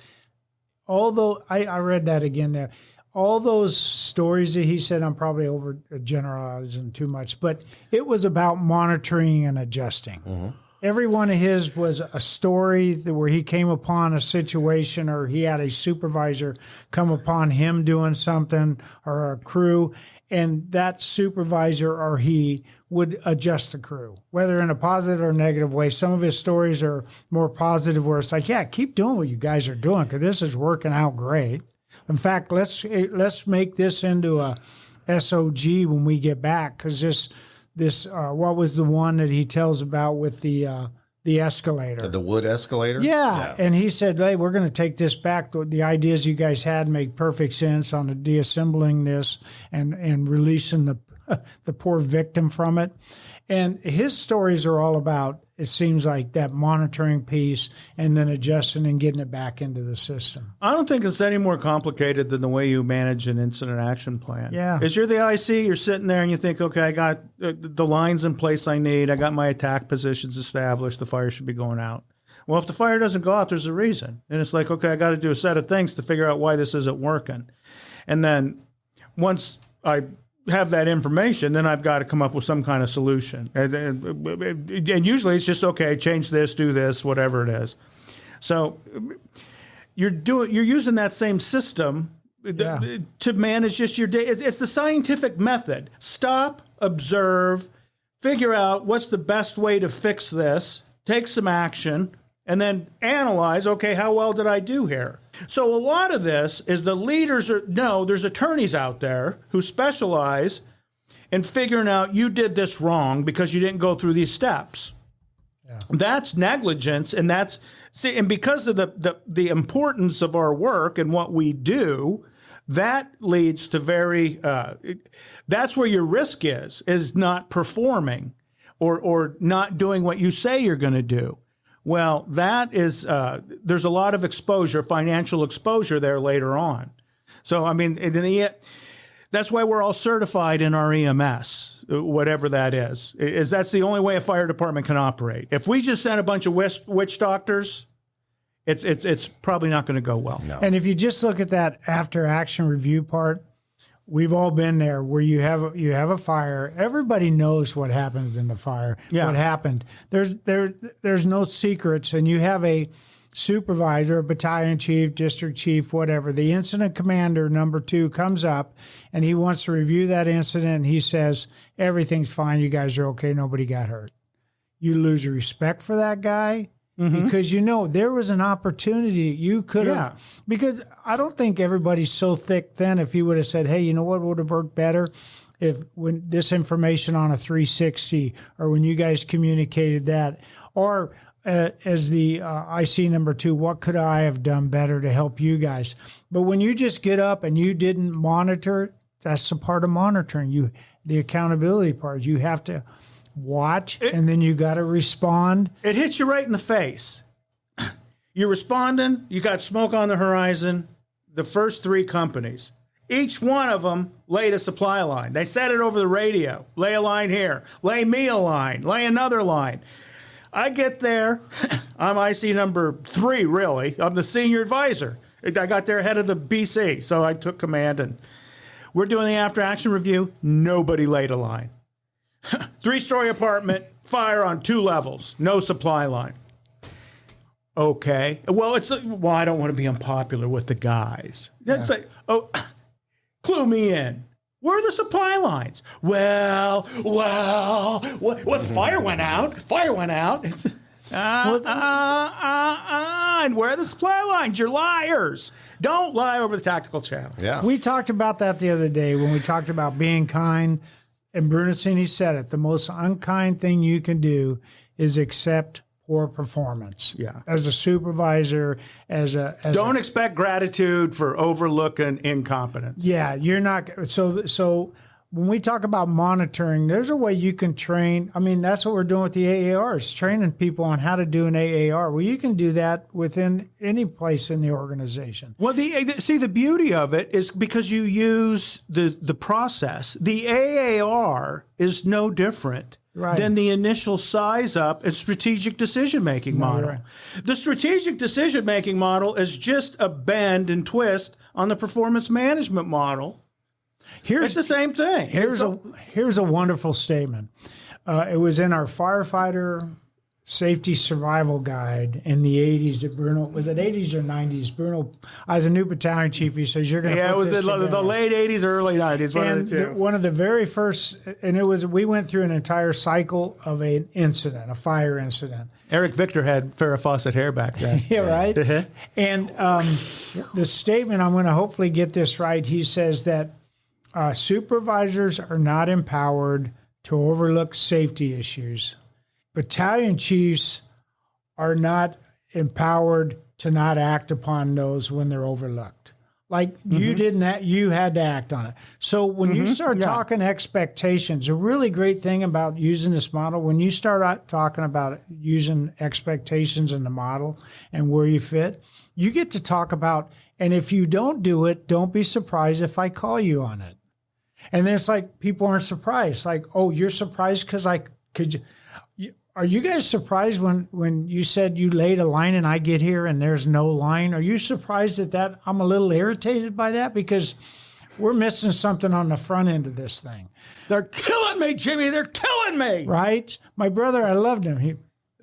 although I read that again there, all those stories that he said, I'm probably over generalizing too much, but it was about monitoring and adjusting. Mm-hmm. Every one of his was a story where he came upon a situation, or he had a supervisor come upon him doing something, or a crew, and that supervisor or he would adjust the crew, whether in a positive or negative way. Some of his stories are more positive, where it's like, yeah, keep doing what you guys are doing, because this is working out great. In fact, let's make this into a SOG when we get back, because this what was the one that he tells about with the escalator? The wood escalator? Yeah. And he said, hey, we're going to take this back. The ideas you guys had make perfect sense on the deassembling this and releasing the poor victim from it. And his stories are all about, it seems like, that monitoring piece and then adjusting and getting it back into the system. I don't think it's any more complicated than the way you manage an incident action plan. Yeah. As you're the IC, you're sitting there and you think, okay, I got the lines in place I need. I got my attack positions established. The fire should be going out. Well, if the fire doesn't go out, there's a reason. And it's like, okay, I got to do a set of things to figure out why this isn't working. And then once I have that information, then I've got to come up with some kind of solution. And usually it's just, okay, change this, do this, whatever it is. So you're using that same system to manage just your day. It's the scientific method. Stop, observe, figure out what's the best way to fix this, take some action, and then analyze, okay, how well did I do here? So a lot of this is the leaders there's attorneys out there who specialize in figuring out you did this wrong because you didn't go through these steps. Yeah. That's negligence, and and because of the importance of our work and what we do, that leads to that's where your risk is not performing or not doing what you say you're going to do. Well, that is, there's a lot of exposure, financial exposure there later on. So, I mean, that's why we're all certified in our EMS, whatever that is that's the only way a fire department can operate. If we just send a bunch of witch doctors, it's probably not going to go well. No. And if you just look at that after action review part, we've all been there where you have a fire. Everybody knows what happens in the fire. Yeah. What happened. There's no secrets, and you have a supervisor, a battalion chief, district chief, whatever. The incident commander, number 2, comes up and he wants to review that incident. And he says, everything's fine. You guys are okay. Nobody got hurt. You lose respect for that guy. Mm-hmm. Because there was an opportunity you could have, because I don't think everybody's so thick then. If he would have said, hey, you know what would have worked better? When this information on a 360, or when you guys communicated that, or as the IC number 2, what could I have done better to help you guys? But when you just get up and you didn't monitor, that's the part of monitoring. The accountability part. You have to watch, and then you got to respond. It hits you right in the face. You're responding. You got smoke on the horizon. The first 3 companies, each one of them laid a supply line. They said it over the radio. Lay a line here. Lay me a line. Lay another line. I get there. I'm IC number 3, really. I'm the senior advisor. I got there ahead of the BC, so I took command, and we're doing the after-action review. Nobody laid a line. 3-story apartment, fire on 2 levels, no supply line. Okay. Well, I don't want to be unpopular with the guys. That's like, clue me in. Where are the supply lines? Well, what? Fire went out. Fire went out. And where are the supply lines? You're liars. Don't lie over the tactical channel. Yeah. We talked about that the other day when we talked about being kind, and Brunacini said it. The most unkind thing you can do is accept poor performance. Yeah. As a supervisor, Don't expect gratitude for overlooking incompetence. Yeah, you're not. So when we talk about monitoring, there's a way you can train. I mean, that's what we're doing with the AARs, training people on how to do an AAR. Well, you can do that within any place in the organization. Well, the beauty of it is because you use the process. The AAR is no different than the initial size up and strategic decision-making model. Right. The strategic decision-making model is just a bend and twist on the performance management model. It's the same thing. Here's a wonderful statement. It was in our firefighter safety survival guide in the 80s that Bruno, was it 80s or 90s? Bruno, I was a new battalion chief. He says, you're going to it was the late 80s, early 90s. One of the very first, and we went through an entire cycle of an incident, a fire incident. Eric Victor had Farrah Fawcett hair back then. Yeah, right. And the statement, I'm going to hopefully get this right. He says that supervisors are not empowered to overlook safety issues. Battalion chiefs are not empowered to not act upon those when they're overlooked. Like you didn't, you had to act on it. So when you start talking expectations, a really great thing about using this model, when you start out talking about using expectations in the model and where you fit, you get to talk about, and if you don't do it, don't be surprised if I call you on it. And then it's like, people aren't surprised. Like, oh, you're surprised because are you guys surprised when you said you laid a line and I get here and there's no line? Are you surprised at that? I'm a little irritated by that because we're missing something on the front end of this thing. They're killing me, Jimmy. They're killing me. Right? My brother, I loved him.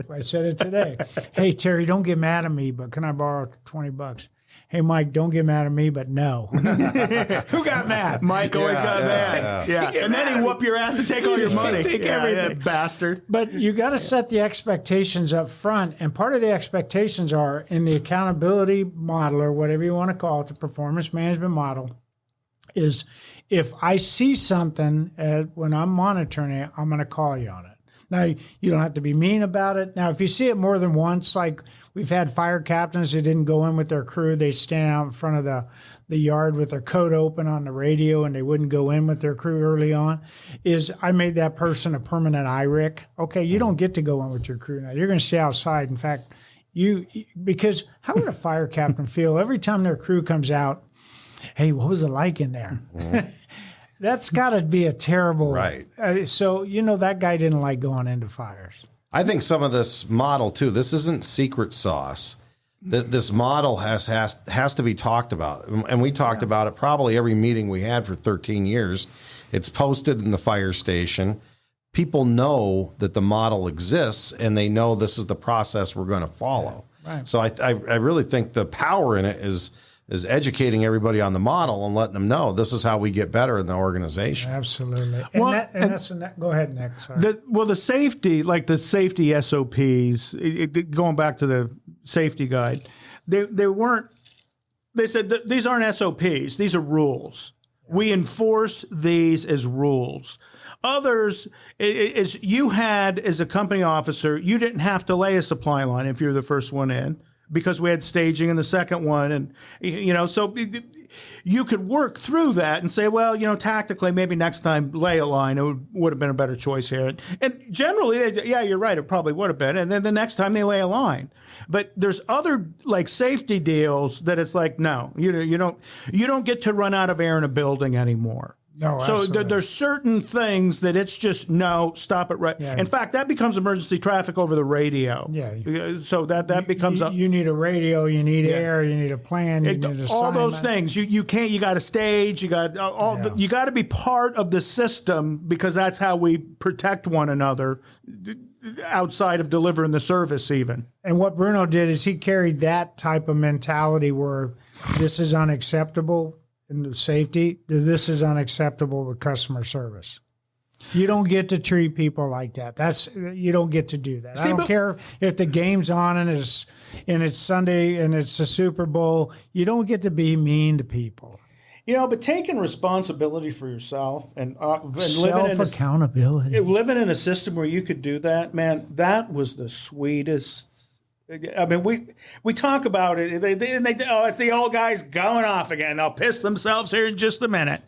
I said it today. Hey, Terry, don't get mad at me, but can I borrow $20? Hey, Mike, don't get mad at me, but no. Who got mad? Mike always got mad. Yeah. And then he'd whoop your ass and take all your money. Take everything. That bastard. But you got to set the expectations up front. And part of the expectations are in the accountability model, or whatever you want to call it, the performance management model, is if I see something when I'm monitoring it, I'm going to call you on it. Now, you don't have to be mean about it. Now, if you see it more than once, like we've had fire captains that didn't go in with their crew. They stand out in front of the yard with their coat open on the radio, and they wouldn't go in with their crew early on, is I made that person a permanent IRIC. Okay, you don't get to go in with your crew now. You're going to stay outside. In fact, because how would a fire captain feel every time their crew comes out? Hey, what was it like in there? That's got to be a terrible. Right. So, that guy didn't like going into fires. I think some of this model, too, this isn't secret sauce. This model has to be talked about. And we talked about it probably every meeting we had for 13 years. It's posted in the fire station. People know that the model exists, and they know this is the process we're going to follow. Right. So I really think the power in it is educating everybody on the model and letting them know this is how we get better in the organization. Absolutely. Go ahead, Nick. Sorry. The safety, like the safety SOPs, going back to the safety guide, they said that these aren't SOPs, these are rules. We enforce these as rules. Others, as you had as a company officer, you didn't have to lay a supply line if you're the first one in. because we had staging in the second one. And, so you could work through that and say, well, tactically, maybe next time lay a line, it would have been a better choice here. And generally, yeah, you're right, it probably would have been. And then the next time they lay a line. But there's other like safety deals that it's like, no, you don't get to run out of air in a building anymore. No, so absolutely. there's certain things that it's just no, stop it right. Yeah. In fact, that becomes emergency traffic over the radio. Yeah. So that becomes you need a radio, you need air, you need a plan, you need all those assignment. things. You can't. You got to stage. You got you got to be part of the system because that's how we protect one another outside of delivering the service even. And what Bruno did is he carried that type of mentality where this is unacceptable in the safety, this is unacceptable with customer service. You don't get to treat people like that. You don't get to do that. I don't care if the game's on and it's Sunday and it's the Super Bowl. You don't get to be mean to people. But taking responsibility for yourself and self-accountability. living in a system where you could do that, man, that was the sweetest. I mean, we talk about it. It's the old guys going off again. They'll piss themselves here in just a minute.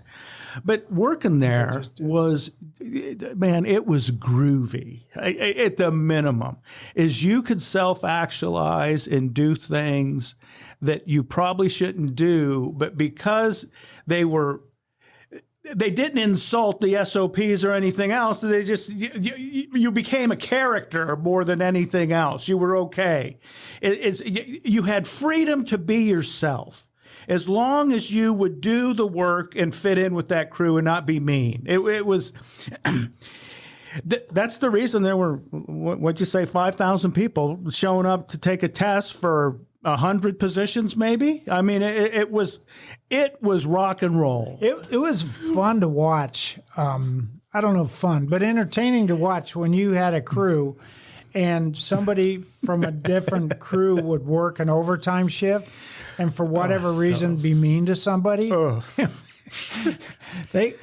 But working there was, man, it was groovy at the minimum. Is you could self-actualize and do things that you probably shouldn't do, but because they didn't insult the SOPs or anything else. They just you became a character more than anything else. You were okay. You had freedom to be yourself as long as you would do the work and fit in with that crew and not be mean. It was. That's the reason there were, what'd you say, 5,000 people showing up to take a test for 100 positions, maybe. I mean, it was rock and roll. It was fun to watch. I don't know, fun, but entertaining to watch when you had a crew and somebody from a different crew would work an overtime shift and for whatever reason be mean to somebody. It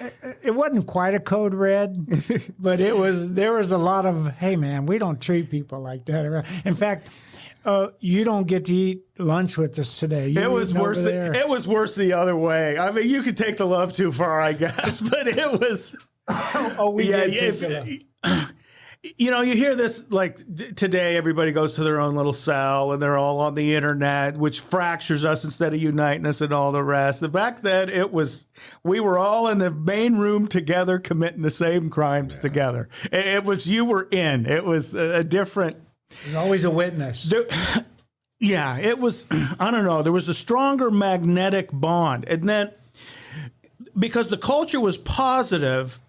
wasn't quite a code red, but there was a lot of, hey man, we don't treat people like that. In fact, you don't get to eat lunch with us today. It was worse. It was worse the other way. I mean, you could take the love too far, I guess, but it was. You hear this like today. Everybody goes to their own little cell, and they're all on the internet, which fractures us instead of uniting us, and all the rest. Back then, we were all in the main room together, committing the same crimes together. It was you were in. It was a different. There's always a witness. It was, I don't know, there was a stronger magnetic bond. And then, because the culture was positive,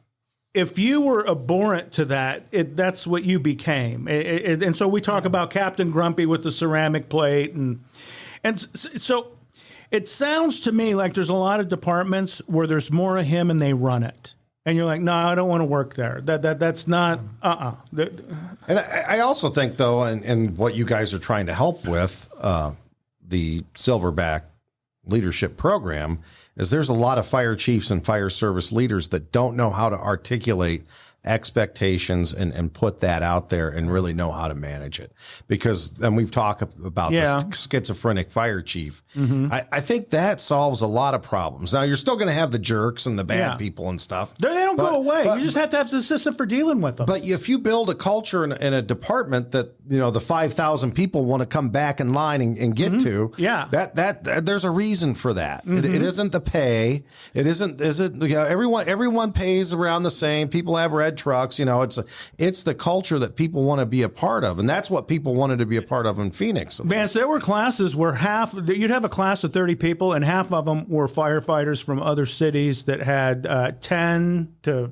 if you were abhorrent to that, that's what you became. And so we talk about Captain Grumpy with the ceramic plate. And so it sounds to me like there's a lot of departments where there's more of him and they run it. And you're like, no, I don't want to work there. That's not, And I also think, though, and what you guys are trying to help with, the Silverback Leadership Program, is there's a lot of fire chiefs and fire service leaders that don't know how to articulate expectations and put that out there and really know how to manage it. Because, and we've talked about the schizophrenic fire chief. Mm-hmm. I think that solves a lot of problems. Now, you're still going to have the jerks and the bad people and stuff. They don't go away. You just have to have the system for dealing with them. But if you build a culture in a department that, the 5,000 people want to come back in line and get to, that there's a reason for that. Mm-hmm. It isn't the pay. It isn't, everyone pays around the same. People have red trucks. It's the culture that people want to be a part of. And that's what people wanted to be a part of in Phoenix. Vance, there were classes where you'd have a class of 30 people and half of them were firefighters from other cities that had 10 to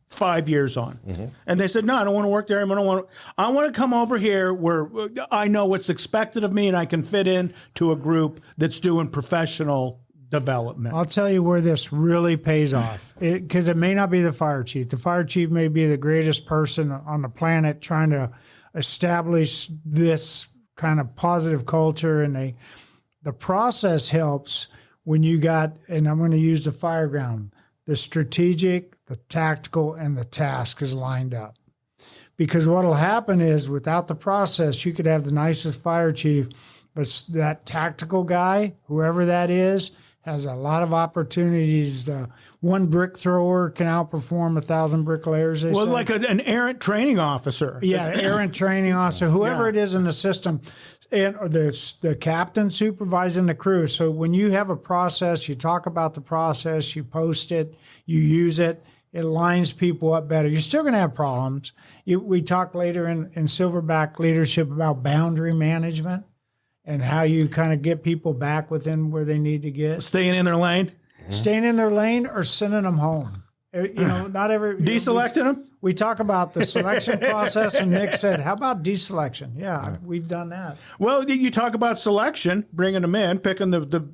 5 years on. Mm-hmm. And they said, no, I don't want to work there. I want to come over here where I know what's expected of me and I can fit in to a group that's doing professional development. I'll tell you where this really pays off, because it may not be the fire chief. The fire chief may be the greatest person on the planet trying to establish this kind of positive culture, and the process helps when you got, and I'm going to use the fire ground, the strategic, the tactical, and the task is lined up. Because what will happen is, without the process, you could have the nicest fire chief, But that tactical guy, whoever that is, has a lot of opportunities. One brick thrower can outperform 1,000 bricklayers. Well, like an errant training officer. Yeah, errant training officer, whoever it is in the system, and the captain supervising the crew. So when you have a process, you talk about the process, you post it, you use it, it lines people up better. You're still going to have problems. We talk later in Silverback Leadership about boundary management and how you kind of get people back within where they need to get. Staying in their lane? Staying in their lane or sending them home. Not every... Deselecting them? We talk about the selection process, and Nick said, how about deselection? Yeah, we've done that. Well, you talk about selection, bringing them in, picking the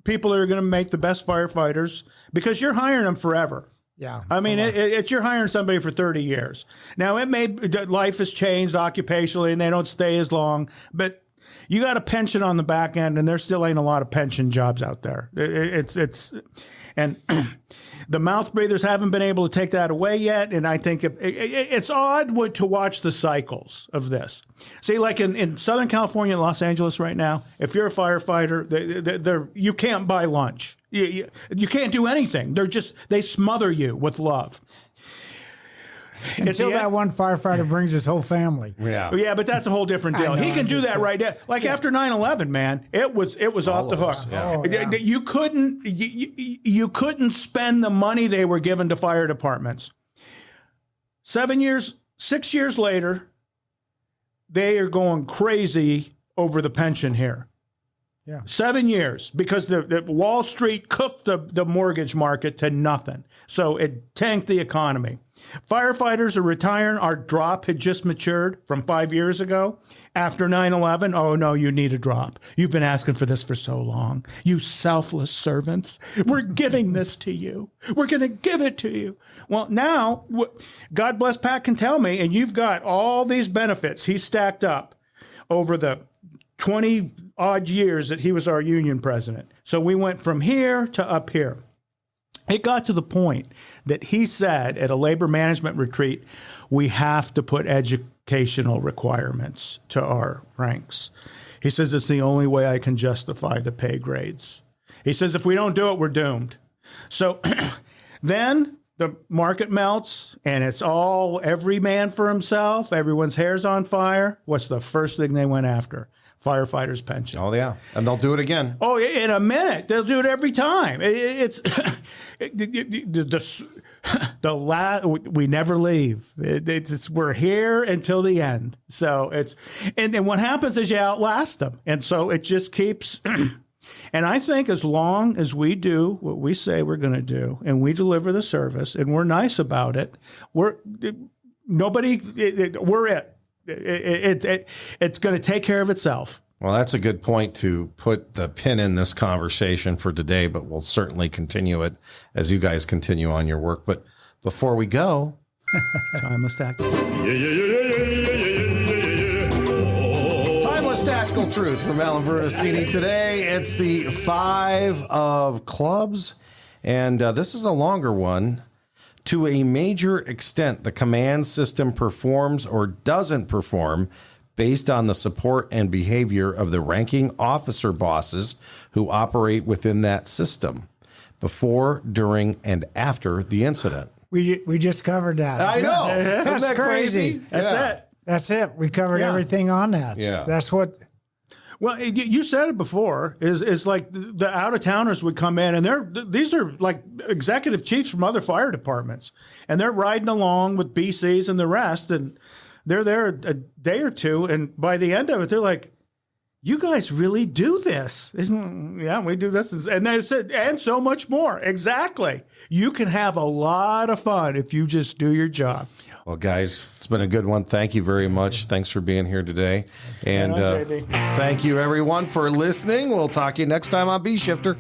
people that are going to make the best firefighters, because you're hiring them forever. Yeah. I mean, you're hiring somebody for 30 years. Now, life has changed occupationally, and they don't stay as long, but you got a pension on the back end, and there still ain't a lot of pension jobs out there. And the mouth breathers haven't been able to take that away yet. And I think it's odd to watch the cycles of this. See, like in Southern California and Los Angeles right now, if you're a firefighter, you can't buy lunch. You can't do anything. They smother you with love. Until that one firefighter brings his whole family. Yeah, but that's a whole different deal. He can do that right now. Like after 9/11, man, it was off the hook. Yeah. You couldn't spend the money they were given to fire departments. 6 years later, they are going crazy over the pension here. Yeah. 7 years, because the Wall Street cooked the mortgage market to nothing. So it tanked the economy. Firefighters are retiring. Our drop had just matured from 5 years ago. After 9/11, oh no, you need a drop. You've been asking for this for so long. You selfless servants. We're giving this to you. We're going to give it to you. Well, now, God bless Pat can tell me, and you've got all these benefits he stacked up over the 20 odd years that he was our union president. So we went from here to up here. It got to the point that he said at a labor management retreat, we have to put educational requirements to our ranks. He says it's the only way I can justify the pay grades. He says if we don't do it, we're doomed. So then the market melts and it's all every man for himself. Everyone's hair's on fire. What's the first thing they went after? Firefighters' pension. Oh, yeah. And they'll do it again. Oh, in a minute. They'll do it every time. We never leave. We're here until the end. So and what happens is you outlast them. And so it just keeps, and I think as long as we do what we say we're going to do and we deliver the service and we're nice about it, we're it. It's going to take care of itself. Well, that's a good point to put the pin in this conversation for today, but we'll certainly continue it as you guys continue on your work. But before we go, Timeless Tactical. Timeless Tactical Truth from Alan Brunacini. Today, it's the 5 of clubs, and this is a longer one. To a major extent, the command system performs or doesn't perform based on the support and behavior of the ranking officer bosses who operate within that system before, during, and after the incident. We just covered that. I know. That's Isn't that crazy? That's it. We covered everything on that. Yeah. That's what... Well, you said it before, is like the out-of-towners would come in, and these are like executive chiefs from other fire departments, and they're riding along with BCs and the rest, and they're there a day or two, and by the end of it, they're like, you guys really do this. Yeah, we do this. And they said, and so much more. Exactly. You can have a lot of fun if you just do your job. Well, guys, it's been a good one. Thank you very much. Thanks for being here today. And thank you, everyone, for listening. We'll talk to you next time on B Shifter.